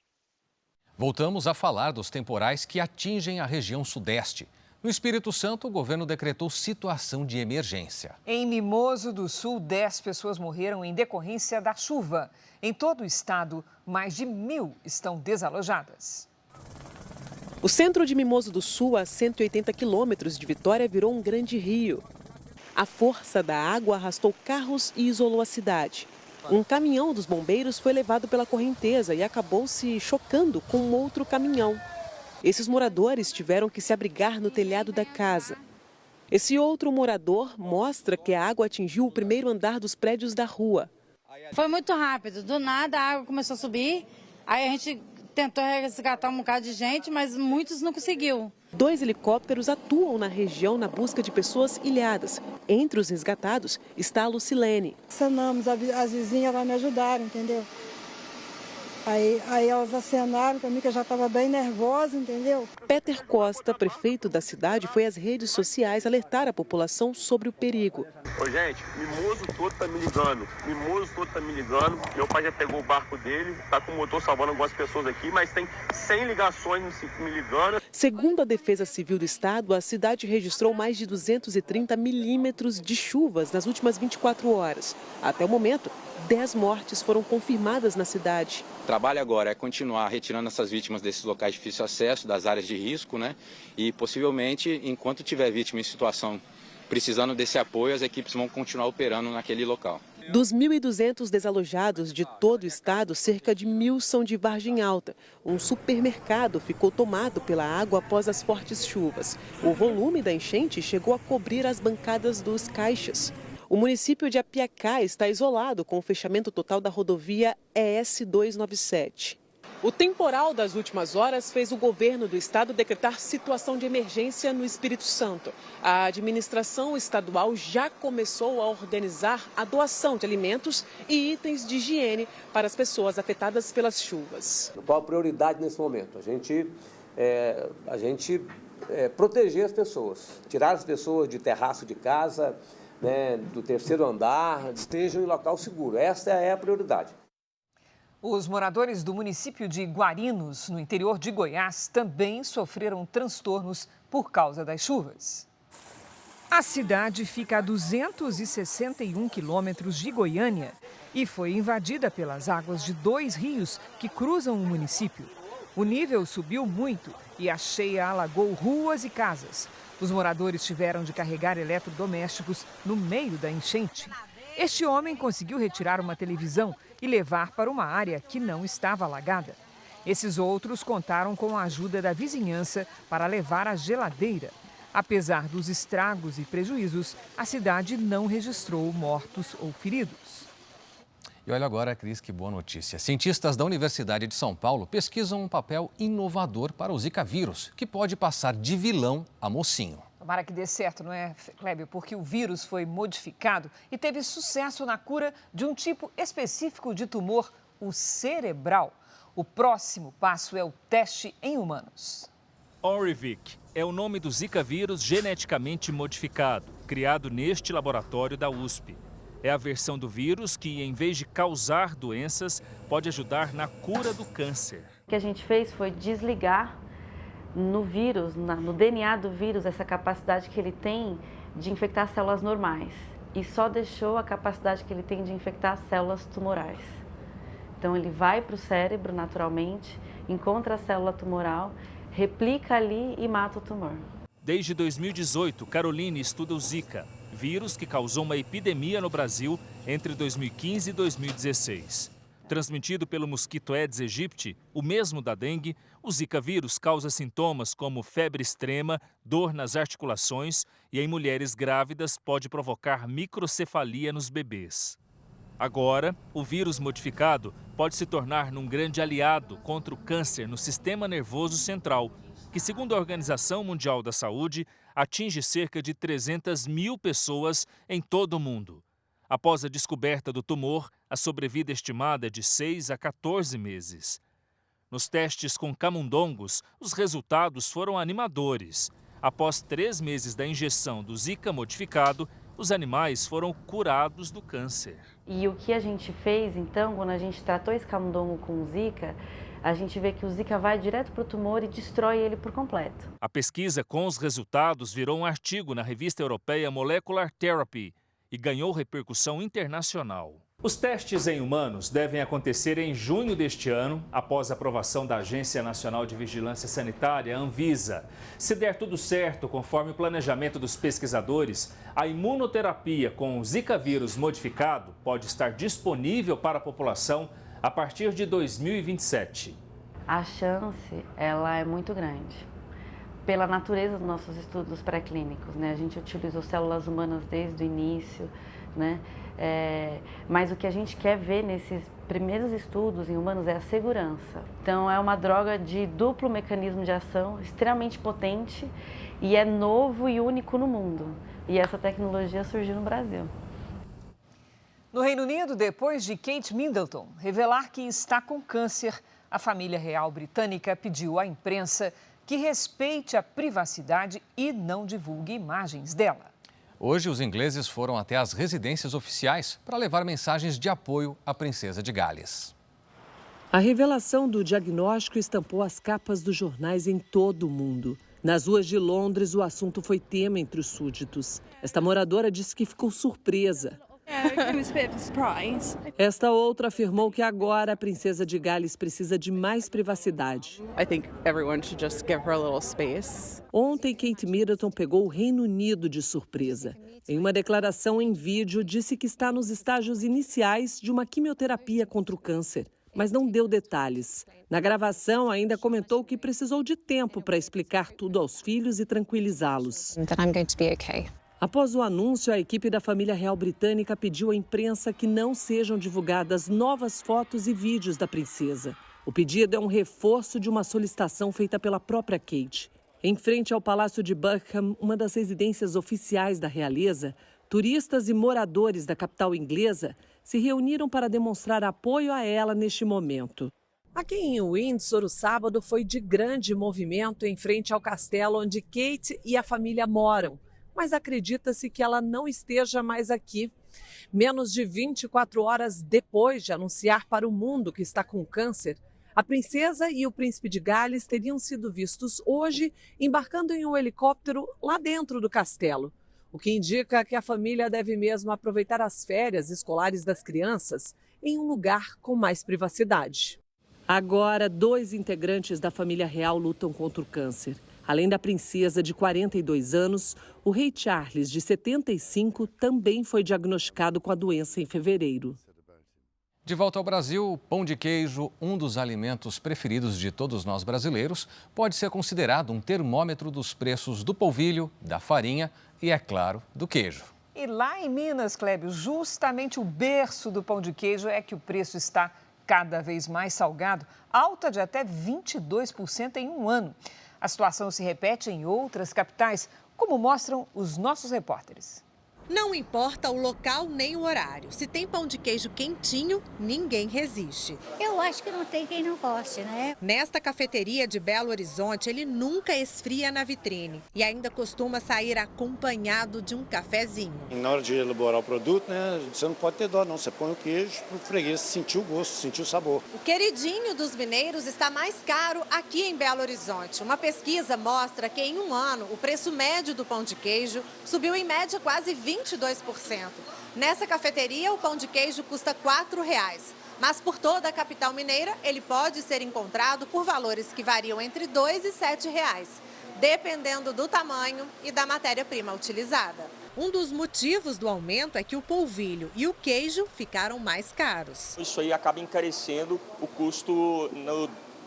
Voltamos a falar dos temporais que atingem a região sudeste. No Espírito Santo, o governo decretou situação de emergência. Em Mimoso do Sul, 10 pessoas morreram em decorrência da chuva. Em todo o estado, mais de 1.000 estão desalojadas. O centro de Mimoso do Sul, a 180 quilômetros de Vitória, virou um grande rio. A força da água arrastou carros e isolou a cidade. Um caminhão dos bombeiros foi levado pela correnteza e acabou se chocando com um outro caminhão. Esses moradores tiveram que se abrigar no telhado da casa. Esse outro morador mostra que a água atingiu o primeiro andar dos prédios da rua. Foi muito rápido, do nada a água começou a subir, aí a gente tentou resgatar um bocado de gente, mas muitos não conseguiu. 2 helicópteros atuam na região na busca de pessoas ilhadas. Entre os resgatados está a Lucilene. Acenamos, as vizinhas lá me ajudaram, entendeu? Aí elas acenaram para mim, que eu já estava bem nervosa, entendeu? Peter Costa, prefeito da cidade, foi às redes sociais alertar a população sobre o perigo. Ô, gente, Mimoso todo tá me ligando. Mimoso todo tá me ligando. Meu pai já pegou o barco dele, tá com o motor salvando algumas pessoas aqui, mas tem 100 ligações me ligando. Segundo a Defesa Civil do Estado, a cidade registrou mais de 230 milímetros de chuvas nas últimas 24 horas. Até o momento, 10 mortes foram confirmadas na cidade. O trabalho agora é continuar retirando essas vítimas desses locais de difícil acesso, das áreas de risco, né? E possivelmente, enquanto tiver vítima em situação precisando desse apoio, as equipes vão continuar operando naquele local. Dos 1.200 desalojados de todo o estado, cerca de 1.000 são de Vargem Alta. Um supermercado ficou tomado pela água após as fortes chuvas. O volume da enchente chegou a cobrir as bancadas dos caixas. O município de Apiacá está isolado com o fechamento total da rodovia ES 297. O temporal das últimas horas fez o governo do estado decretar situação de emergência no Espírito Santo. A administração estadual já começou a organizar a doação de alimentos e itens de higiene para as pessoas afetadas pelas chuvas. Qual a prioridade nesse momento? A gente proteger as pessoas, tirar as pessoas de terraço de casa, né, do terceiro andar, estejam em local seguro. Essa é a prioridade. Os moradores do município de Guarinos, no interior de Goiás, também sofreram transtornos por causa das chuvas. A cidade fica a 261 quilômetros de Goiânia e foi invadida pelas águas de 2 rios que cruzam o município. O nível subiu muito e a cheia alagou ruas e casas. Os moradores tiveram de carregar eletrodomésticos no meio da enchente. Este homem conseguiu retirar uma televisão e levar para uma área que não estava alagada. Esses outros contaram com a ajuda da vizinhança para levar a geladeira. Apesar dos estragos e prejuízos, a cidade não registrou mortos ou feridos. E olha agora, Cris, que boa notícia. Cientistas da Universidade de São Paulo pesquisam um papel inovador para o Zika vírus, que pode passar de vilão a mocinho. Tomara que dê certo, não é, Kleber? Porque o vírus foi modificado e teve sucesso na cura de um tipo específico de tumor, o cerebral. O próximo passo é o teste em humanos. Aurivic é o nome do Zika vírus geneticamente modificado, criado neste laboratório da USP. É a versão do vírus que, em vez de causar doenças, pode ajudar na cura do câncer. O que a gente fez foi desligar no vírus, no DNA do vírus, essa capacidade que ele tem de infectar células normais. E só deixou a capacidade que ele tem de infectar células tumorais. Então ele vai para o cérebro naturalmente, encontra a célula tumoral, replica ali e mata o tumor. Desde 2018, Caroline estuda o Zika, vírus que causou uma epidemia no Brasil entre 2015 e 2016. Transmitido pelo mosquito Aedes aegypti, o mesmo da dengue, o Zika vírus causa sintomas como febre extrema, dor nas articulações e em mulheres grávidas pode provocar microcefalia nos bebês. Agora, o vírus modificado pode se tornar num grande aliado contra o câncer no sistema nervoso central, que, segundo a Organização Mundial da Saúde, atinge cerca de 300 mil pessoas em todo o mundo. Após a descoberta do tumor, a sobrevida estimada é de 6 a 14 meses. Nos testes com camundongos, os resultados foram animadores. Após 3 meses da injeção do Zika modificado, os animais foram curados do câncer. E o que a gente fez, então, quando a gente tratou esse camundongo com o Zika, a gente vê que o Zika vai direto para o tumor e destrói ele por completo. A pesquisa com os resultados virou um artigo na revista europeia Molecular Therapy e ganhou repercussão internacional. Os testes em humanos devem acontecer em junho deste ano, após a aprovação da Agência Nacional de Vigilância Sanitária, Anvisa. Se der tudo certo, conforme o planejamento dos pesquisadores, a imunoterapia com o Zika vírus modificado pode estar disponível para a população a partir de 2027. A chance, ela é muito grande. Pela natureza dos nossos estudos pré-clínicos, né? A gente utilizou células humanas desde o início, né? Mas o que a gente quer ver nesses primeiros estudos em humanos é a segurança. Então é uma droga de duplo mecanismo de ação, extremamente potente e é novo e único no mundo. E essa tecnologia surgiu no Brasil. No Reino Unido, depois de Kate Middleton revelar que está com câncer, a família real britânica pediu à imprensa que respeite a privacidade e não divulgue imagens dela. Hoje, os ingleses foram até as residências oficiais para levar mensagens de apoio à princesa de Gales. A revelação do diagnóstico estampou as capas dos jornais em todo o mundo. Nas ruas de Londres, o assunto foi tema entre os súditos. Esta moradora disse que ficou surpresa. Esta outra afirmou que agora a princesa de Gales precisa de mais privacidade. Ontem, Kate Middleton pegou o Reino Unido de surpresa. Em uma declaração em vídeo, disse que está nos estágios iniciais de uma quimioterapia contra o câncer, mas não deu detalhes. Na gravação, ainda comentou que precisou de tempo para explicar tudo aos filhos e tranquilizá-los. Após o anúncio, a equipe da família real britânica pediu à imprensa que não sejam divulgadas novas fotos e vídeos da princesa. O pedido é um reforço de uma solicitação feita pela própria Kate. Em frente ao Palácio de Buckingham, uma das residências oficiais da realeza, turistas e moradores da capital inglesa se reuniram para demonstrar apoio a ela neste momento. Aqui em Windsor, o sábado foi de grande movimento em frente ao castelo onde Kate e a família moram. Mas acredita-se que ela não esteja mais aqui. Menos de 24 horas depois de anunciar para o mundo que está com câncer, a princesa e o príncipe de Gales teriam sido vistos hoje embarcando em um helicóptero lá dentro do castelo, o que indica que a família deve mesmo aproveitar as férias escolares das crianças em um lugar com mais privacidade. Agora, 2 integrantes da família real lutam contra o câncer. Além da princesa de 42 anos, o rei Charles, de 75, também foi diagnosticado com a doença em fevereiro. De volta ao Brasil, o pão de queijo, um dos alimentos preferidos de todos nós brasileiros, pode ser considerado um termômetro dos preços do polvilho, da farinha e, é claro, do queijo. E lá em Minas, Clébio, justamente o berço do pão de queijo é que o preço está cada vez mais salgado, alta de até 22% em um ano. A situação se repete em outras capitais, como mostram os nossos repórteres. Não importa o local nem o horário. Se tem pão de queijo quentinho, ninguém resiste. Eu acho que não tem quem não goste, né? Nesta cafeteria de Belo Horizonte, ele nunca esfria na vitrine e ainda costuma sair acompanhado de um cafezinho. Na hora de elaborar o produto, né, você não pode ter dó, não. Você põe o queijo para o freguês sentir o gosto, sentir o sabor. O queridinho dos mineiros está mais caro aqui em Belo Horizonte. Uma pesquisa mostra que em um ano o preço médio do pão de queijo subiu em média quase 22%. Nessa cafeteria, o pão de queijo custa R$4, mas por toda a capital mineira, ele pode ser encontrado por valores que variam entre R$2 e R$7, dependendo do tamanho e da matéria-prima utilizada. Um dos motivos do aumento é que o polvilho e o queijo ficaram mais caros. Isso aí acaba encarecendo o custo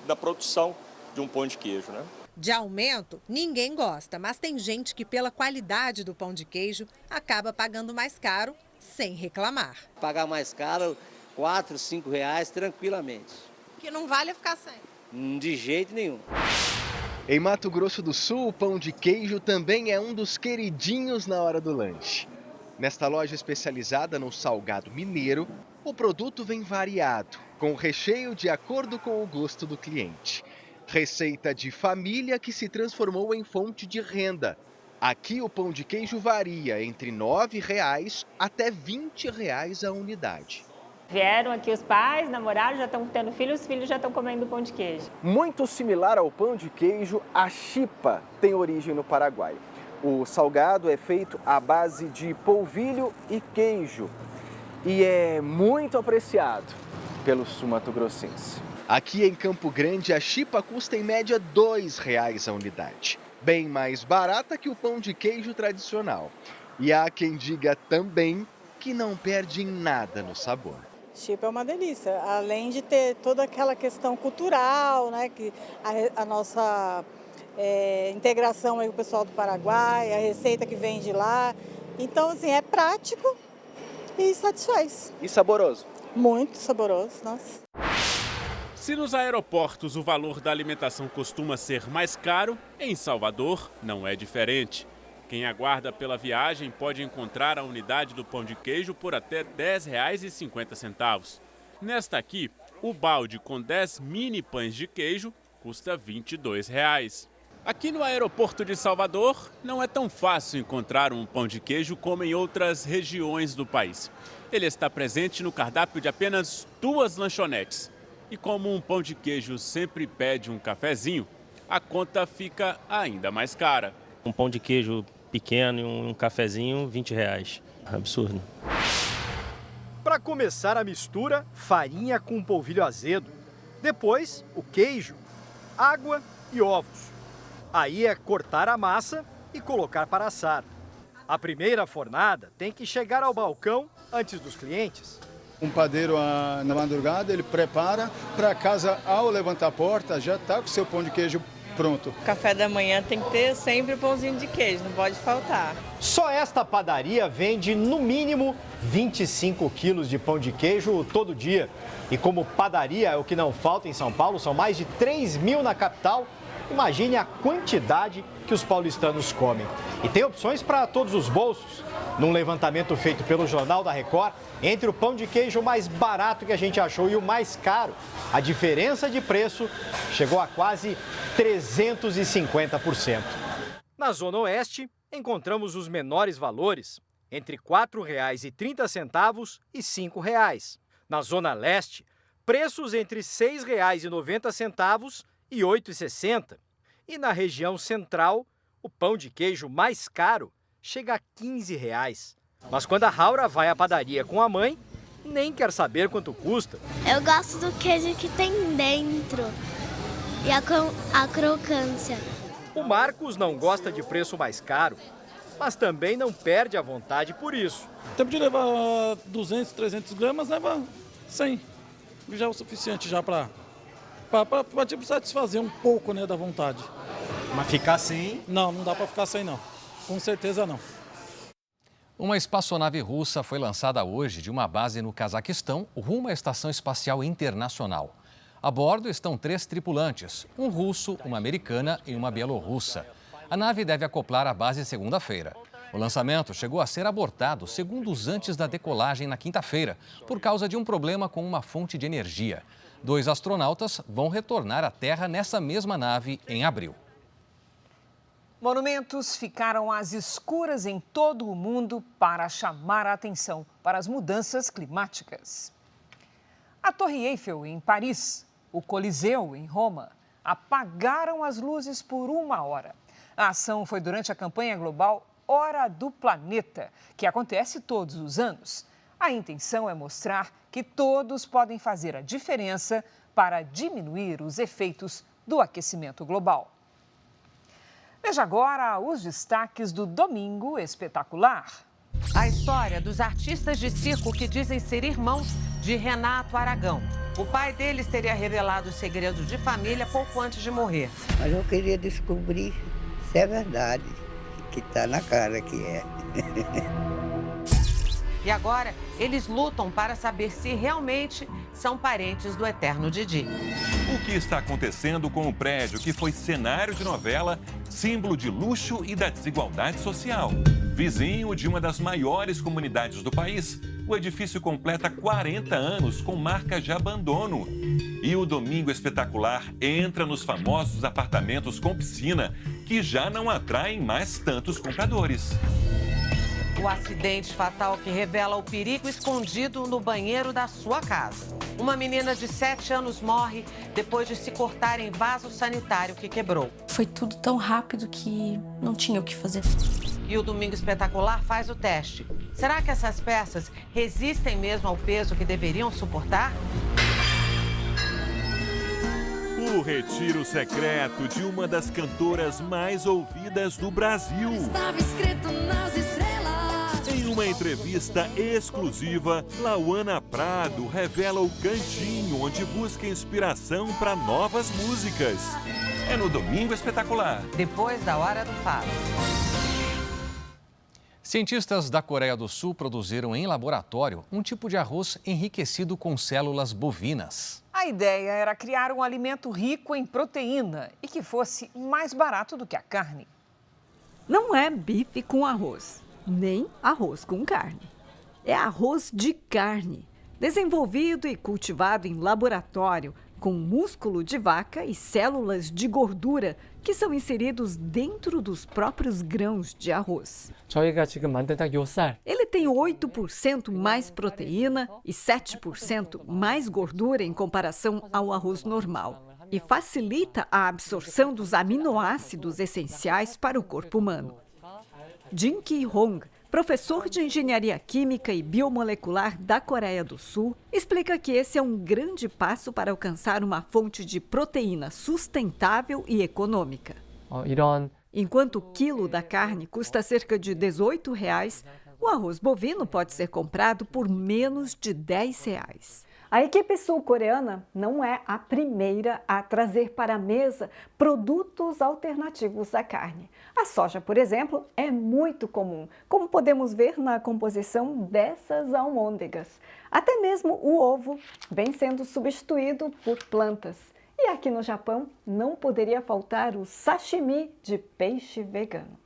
da produção de um pão de queijo, né? De aumento, ninguém gosta, mas tem gente que, pela qualidade do pão de queijo, acaba pagando mais caro sem reclamar. Pagar mais caro, R$4, R$5 tranquilamente. O que não vale é ficar sem. De jeito nenhum. Em Mato Grosso do Sul, o pão de queijo também é um dos queridinhos na hora do lanche. Nesta loja especializada no salgado mineiro, o produto vem variado, com recheio de acordo com o gosto do cliente. Receita de família que se transformou em fonte de renda. Aqui o pão de queijo varia entre R$ 9,00 até R$ 20,00 a unidade. Vieram aqui os pais, namoraram, já estão tendo filhos, os filhos já estão comendo pão de queijo. Muito similar ao pão de queijo, a chipa tem origem no Paraguai. O salgado é feito à base de polvilho e queijo e é muito apreciado pelo sul-mato-grossense. Aqui em Campo Grande, a chipa custa em média R$ 2,00 a unidade. Bem mais barata que o pão de queijo tradicional. E há quem diga também que não perde em nada no sabor. Chipa é uma delícia, além de ter toda aquela questão cultural, né, que a nossa integração aí com o pessoal do Paraguai, a receita que vem de lá. Então, assim, é prático e satisfaz. E saboroso? Muito saboroso, nossa. Se nos aeroportos o valor da alimentação costuma ser mais caro, em Salvador não é diferente. Quem aguarda pela viagem pode encontrar a unidade do pão de queijo por até R$ 10,50. Nesta aqui, o balde com 10 mini pães de queijo custa R$ 22,00. Aqui no aeroporto de Salvador, não é tão fácil encontrar um pão de queijo como em outras regiões do país. Ele está presente no cardápio de apenas 2 lanchonetes. E como um pão de queijo sempre pede um cafezinho, a conta fica ainda mais cara. Um pão de queijo pequeno e um cafezinho, R$ 20,00. Absurdo. Para começar a mistura, farinha com polvilho azedo. Depois, o queijo, água e ovos. Aí é cortar a massa e colocar para assar. A primeira fornada tem que chegar ao balcão antes dos clientes. Um padeiro na madrugada, ele prepara para casa, ao levantar a porta, já está com o seu pão de queijo pronto. Café da manhã tem que ter sempre pãozinho de queijo, não pode faltar. Só esta padaria vende no mínimo 25 quilos de pão de queijo todo dia. E como padaria é o que não falta em São Paulo, são mais de 3.000 na capital. Imagine a quantidade que os paulistanos comem. E tem opções para todos os bolsos. Num levantamento feito pelo Jornal da Record, entre o pão de queijo mais barato que a gente achou e o mais caro, a diferença de preço chegou a quase 350%. Na Zona Oeste, encontramos os menores valores, entre R$ 4,30 e R$ 5,00. Na Zona Leste, preços entre R$ 6,90 e R$ 8,60. E na região central, o pão de queijo mais caro chega a R$ 15,00. Mas quando a Raura vai à padaria com a mãe, nem quer saber quanto custa. Eu gosto do queijo que tem dentro e a crocância. O Marcos não gosta de preço mais caro, mas também não perde a vontade por isso. O tempo de levar 200, 300 gramas, leva 100. Já é o suficiente já para tipo, satisfazer um pouco, né, da vontade. Mas ficar sem? Não dá para ficar sem não. Com certeza não. Uma espaçonave russa foi lançada hoje de uma base no Cazaquistão rumo à Estação Espacial Internacional. A bordo estão 3 tripulantes, um russo, uma americana e uma bielorrussa. A nave deve acoplar à base segunda-feira. O lançamento chegou a ser abortado segundos antes da decolagem na quinta-feira, por causa de um problema com uma fonte de energia. 2 astronautas vão retornar à Terra nessa mesma nave em abril. Monumentos ficaram às escuras em todo o mundo para chamar a atenção para as mudanças climáticas. A Torre Eiffel, em Paris, o Coliseu, em Roma, apagaram as luzes por 1 hora. A ação foi durante a campanha global Hora do Planeta, que acontece todos os anos. A intenção é mostrar que todos podem fazer a diferença para diminuir os efeitos do aquecimento global. Veja agora os destaques do Domingo Espetacular. A história dos artistas de circo que dizem ser irmãos de Renato Aragão. O pai deles teria revelado os segredos de família pouco antes de morrer. Mas eu queria descobrir se é verdade, que está na cara que é. E agora, eles lutam para saber se realmente são parentes do eterno Didi. O que está acontecendo com o prédio que foi cenário de novela, símbolo de luxo e da desigualdade social? Vizinho de uma das maiores comunidades do país, o edifício completa 40 anos com marca de abandono. E o Domingo Espetacular entra nos famosos apartamentos com piscina, que já não atraem mais tantos compradores. O acidente fatal que revela o perigo escondido no banheiro da sua casa. Uma menina de 7 anos morre depois de se cortar em vaso sanitário que quebrou. Foi tudo tão rápido que não tinha o que fazer. E o Domingo Espetacular faz o teste. Será que essas peças resistem mesmo ao peso que deveriam suportar? O retiro secreto de uma das cantoras mais ouvidas do Brasil. Estava escrito nas estrelas. Em uma entrevista exclusiva, Lauana Prado revela o cantinho onde busca inspiração para novas músicas. É no Domingo Espetacular. Depois da Hora do Fado. Cientistas da Coreia do Sul produziram em laboratório um tipo de arroz enriquecido com células bovinas. A ideia era criar um alimento rico em proteína e que fosse mais barato do que a carne. Não é bife com arroz, nem arroz com carne. É arroz de carne, desenvolvido e cultivado em laboratório, com músculo de vaca e células de gordura que são inseridos dentro dos próprios grãos de arroz. Ele tem 8% mais proteína e 7% mais gordura em comparação ao arroz normal e facilita a absorção dos aminoácidos essenciais para o corpo humano. Jin Ki-hong, professor de Engenharia Química e Biomolecular da Coreia do Sul, explica que esse é um grande passo para alcançar uma fonte de proteína sustentável e econômica. Enquanto o quilo da carne custa cerca de R$18, o arroz bovino pode ser comprado por menos de R$10. A equipe sul-coreana não é a primeira a trazer para a mesa produtos alternativos à carne. A soja, por exemplo, é muito comum, como podemos ver na composição dessas almôndegas. Até mesmo o ovo vem sendo substituído por plantas. E aqui no Japão não poderia faltar o sashimi de peixe vegano.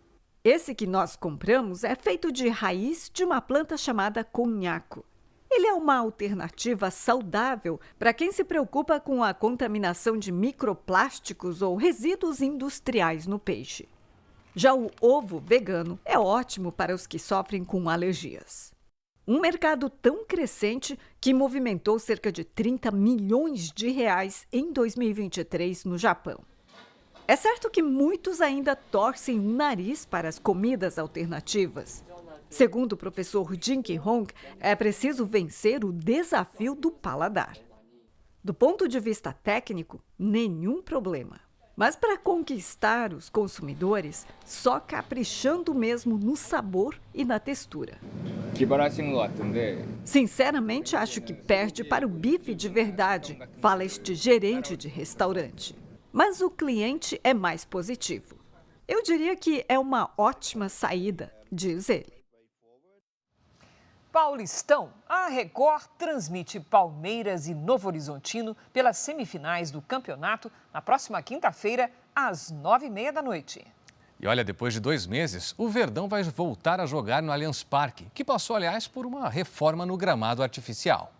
Esse que nós compramos é feito de raiz de uma planta chamada konjaku. Ele é uma alternativa saudável para quem se preocupa com a contaminação de microplásticos ou resíduos industriais no peixe. Já o ovo vegano é ótimo para os que sofrem com alergias. Um mercado tão crescente que movimentou cerca de 30 milhões de reais em 2023 no Japão. É certo que muitos ainda torcem o nariz para as comidas alternativas. Segundo o professor Jin Ki-hong, é preciso vencer o desafio do paladar. Do ponto de vista técnico, nenhum problema. Mas para conquistar os consumidores, só caprichando mesmo no sabor e na textura. Sinceramente, acho que perde para o bife de verdade, fala este gerente de restaurante. Mas o cliente é mais positivo. Eu diria que é uma ótima saída, diz ele. Paulistão, a Record transmite Palmeiras e Novo Horizontino pelas semifinais do campeonato na próxima quinta-feira, às 9h30 da noite. E olha, depois de 2 meses, o Verdão vai voltar a jogar no Allianz Parque, que passou, aliás, por uma reforma no gramado artificial.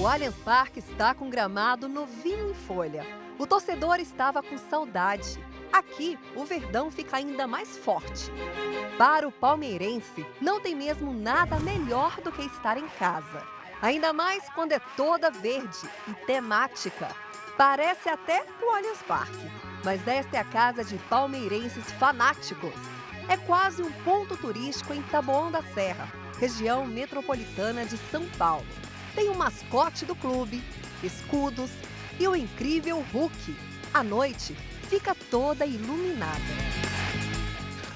O Allianz Parque está com gramado novinho em folha. O torcedor estava com saudade. Aqui, o Verdão fica ainda mais forte. Para o palmeirense, não tem mesmo nada melhor do que estar em casa. Ainda mais quando é toda verde e temática. Parece até o Allianz Parque. Mas esta é a casa de palmeirenses fanáticos. É quase um ponto turístico em Taboão da Serra, região metropolitana de São Paulo. Tem o mascote do clube, escudos e o incrível Hulk. À noite, fica toda iluminada.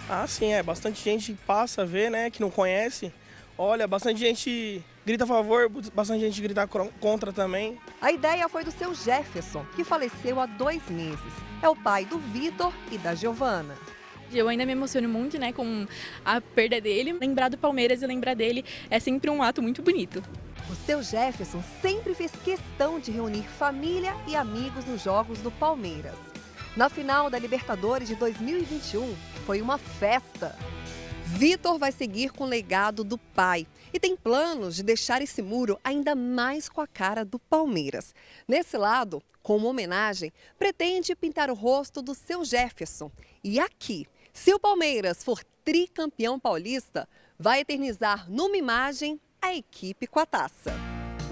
Ah, sim, bastante gente passa a ver, né, que não conhece. Olha, bastante gente grita a favor, bastante gente grita contra também. A ideia foi do seu Jefferson, que faleceu há 2 meses. É o pai do Vitor e da Giovana. Eu ainda me emociono muito, né, com a perda dele. Lembrar do Palmeiras e lembrar dele é sempre um ato muito bonito. O seu Jefferson sempre fez questão de reunir família e amigos nos jogos do Palmeiras. Na final da Libertadores de 2021, foi uma festa. Vitor vai seguir com o legado do pai e tem planos de deixar esse muro ainda mais com a cara do Palmeiras. Nesse lado, como homenagem, pretende pintar o rosto do seu Jefferson. E aqui, se o Palmeiras for tricampeão paulista, vai eternizar numa imagem a equipe com a taça.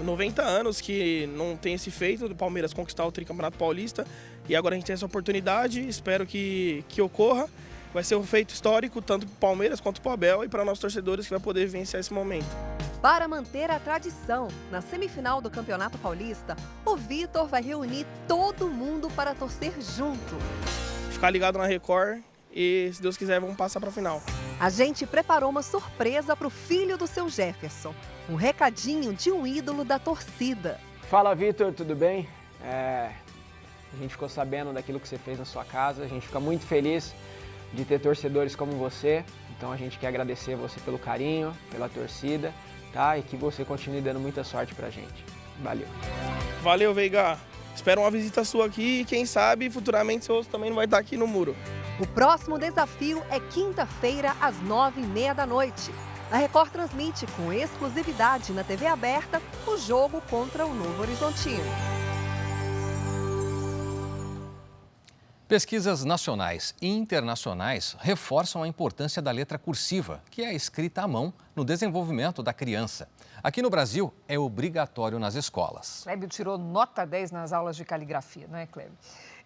90 anos que não tem esse feito do Palmeiras conquistar o tricampeonato paulista e agora a gente tem essa oportunidade, espero que ocorra. Vai ser um feito histórico tanto para o Palmeiras quanto para o Abel e para nossos torcedores que vai poder vivenciar esse momento. Para manter a tradição, na semifinal do Campeonato Paulista, o Vitor vai reunir todo mundo para torcer junto. Ficar ligado na Record e, se Deus quiser, vamos passar para a final. A gente preparou uma surpresa para o filho do seu Jefferson. Um recadinho de um ídolo da torcida. Fala, Vitor, tudo bem? A gente ficou sabendo daquilo que você fez na sua casa. A gente fica muito feliz de ter torcedores como você. Então a gente quer agradecer você pelo carinho, pela torcida, tá? E que você continue dando muita sorte pra gente. Valeu. Valeu, Veiga. Espero uma visita sua aqui e quem sabe futuramente seu rosto também não vai estar aqui no muro. O próximo desafio é quinta-feira, às 9h30 da noite. A Record transmite com exclusividade na TV aberta o jogo contra o Novo Horizontino. Pesquisas nacionais e internacionais reforçam a importância da letra cursiva, que é a escrita à mão no desenvolvimento da criança. Aqui no Brasil, é obrigatório nas escolas. Clébio tirou nota 10 nas aulas de caligrafia, não é, Clébio?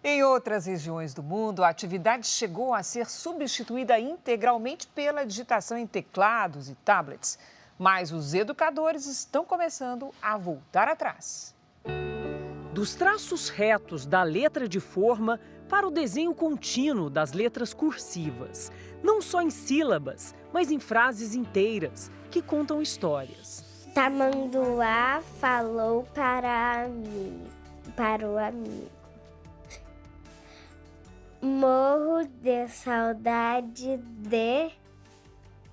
Em outras regiões do mundo, a atividade chegou a ser substituída integralmente pela digitação em teclados e tablets. Mas os educadores estão começando a voltar atrás. Dos traços retos da letra de forma para o desenho contínuo das letras cursivas. Não só em sílabas, mas em frases inteiras que contam histórias. Tamanduá falou para o amigo. Morro de saudade de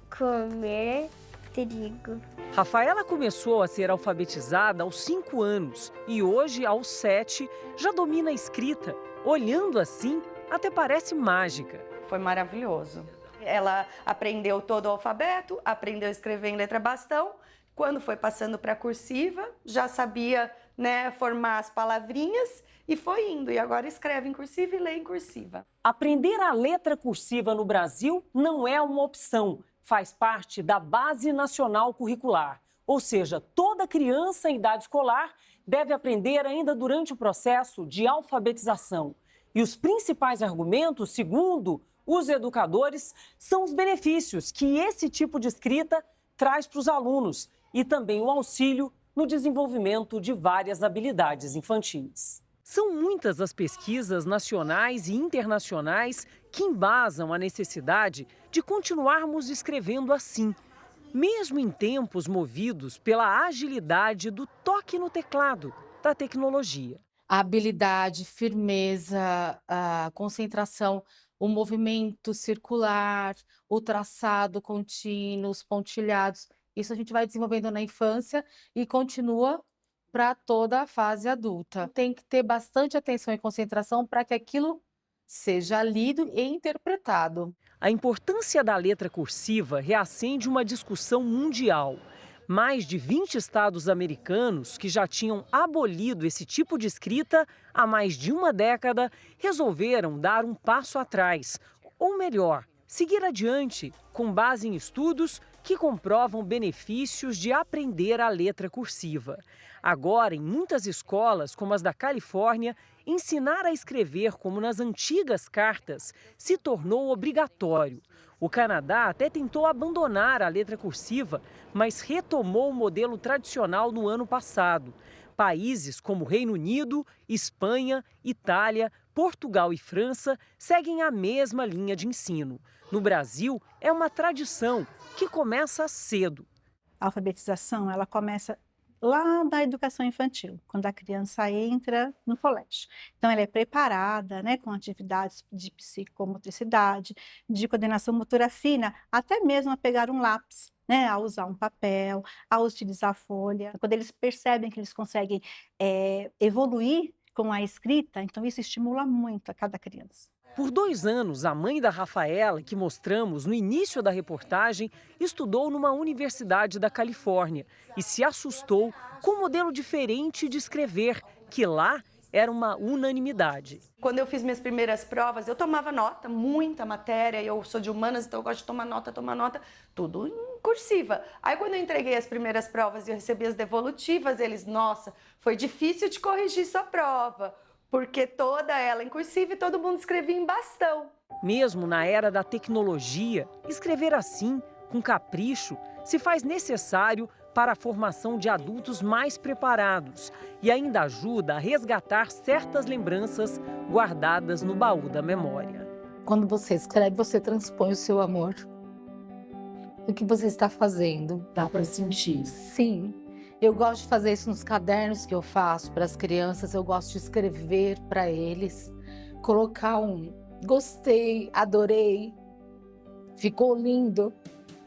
comer trigo. Rafaela começou a ser alfabetizada aos 5 anos e hoje, aos 7, já domina a escrita. Olhando assim, até parece mágica. Foi maravilhoso. Ela aprendeu todo o alfabeto, aprendeu a escrever em letra bastão. Quando foi passando para a cursiva, já sabia, né, formar as palavrinhas e foi indo. E agora escreve em cursiva e lê em cursiva. Aprender a letra cursiva no Brasil não é uma opção. Faz parte da Base Nacional Curricular. Ou seja, toda criança em idade escolar deve aprender ainda durante o processo de alfabetização. E os principais argumentos, segundo os educadores, são os benefícios que esse tipo de escrita traz para os alunos e também o auxílio no desenvolvimento de várias habilidades infantis. São muitas as pesquisas nacionais e internacionais que embasam a necessidade de continuarmos escrevendo assim, mesmo em tempos movidos pela agilidade do toque no teclado da tecnologia. A habilidade, firmeza, a concentração, o movimento circular, o traçado contínuo, os pontilhados, isso a gente vai desenvolvendo na infância e continua para toda a fase adulta. Tem que ter bastante atenção e concentração para que aquilo seja lido e interpretado. A importância da letra cursiva reacende uma discussão mundial. Mais de 20 estados americanos, que já tinham abolido esse tipo de escrita há mais de uma década, resolveram dar um passo atrás. Ou melhor, seguir adiante, com base em estudos que comprovam benefícios de aprender a letra cursiva. Agora, em muitas escolas, como as da Califórnia, ensinar a escrever como nas antigas cartas se tornou obrigatório. O Canadá até tentou abandonar a letra cursiva, mas retomou o modelo tradicional no ano passado. Países como Reino Unido, Espanha, Itália, Portugal e França seguem a mesma linha de ensino. No Brasil, é uma tradição que começa cedo. A alfabetização, ela começa lá da educação infantil, quando a criança entra no colégio. Então, ela é preparada, né, com atividades de psicomotricidade, de coordenação motora fina, até mesmo a pegar um lápis, né, a usar um papel, a utilizar folha. Quando eles percebem que eles conseguem evoluir com a escrita, então isso estimula muito a cada criança. Por 2 anos, a mãe da Rafaela, que mostramos no início da reportagem, estudou numa universidade da Califórnia e se assustou com um modelo diferente de escrever, que lá era uma unanimidade. Quando eu fiz minhas primeiras provas, eu tomava nota, muita matéria, eu sou de humanas, então eu gosto de tomar nota, tudo em cursiva. Aí quando eu entreguei as primeiras provas e eu recebi as devolutivas, eles, nossa, foi difícil de corrigir sua prova, porque toda ela em cursiva e todo mundo escrevia em bastão. Mesmo na era da tecnologia, escrever assim, com capricho, se faz necessário para a formação de adultos mais preparados e ainda ajuda a resgatar certas lembranças guardadas no baú da memória. Quando você escreve, você transpõe o seu amor. O que você está fazendo? Dá para sentir. Sim. Eu gosto de fazer isso nos cadernos que eu faço para as crianças. Eu gosto de escrever para eles. Colocar um gostei, adorei, ficou lindo.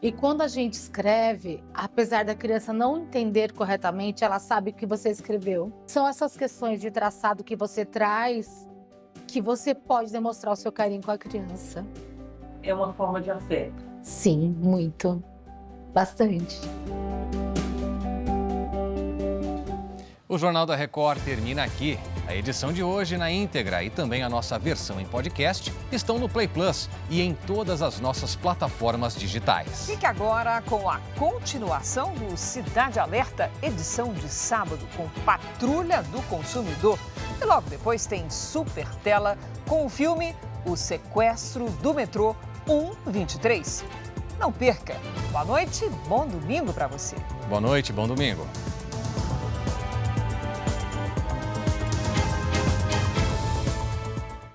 E quando a gente escreve, apesar da criança não entender corretamente, ela sabe o que você escreveu. São essas questões de traçado que você traz que você pode demonstrar o seu carinho com a criança. É uma forma de afeto. Sim, muito. Bastante. O Jornal da Record termina aqui. A edição de hoje na íntegra e também a nossa versão em podcast estão no Play Plus e em todas as nossas plataformas digitais. Fique agora com a continuação do Cidade Alerta, edição de sábado, com Patrulha do Consumidor. E logo depois tem Super Tela com o filme O Sequestro do Metrô 123. Não perca. Boa noite, bom domingo para você. Boa noite, bom domingo.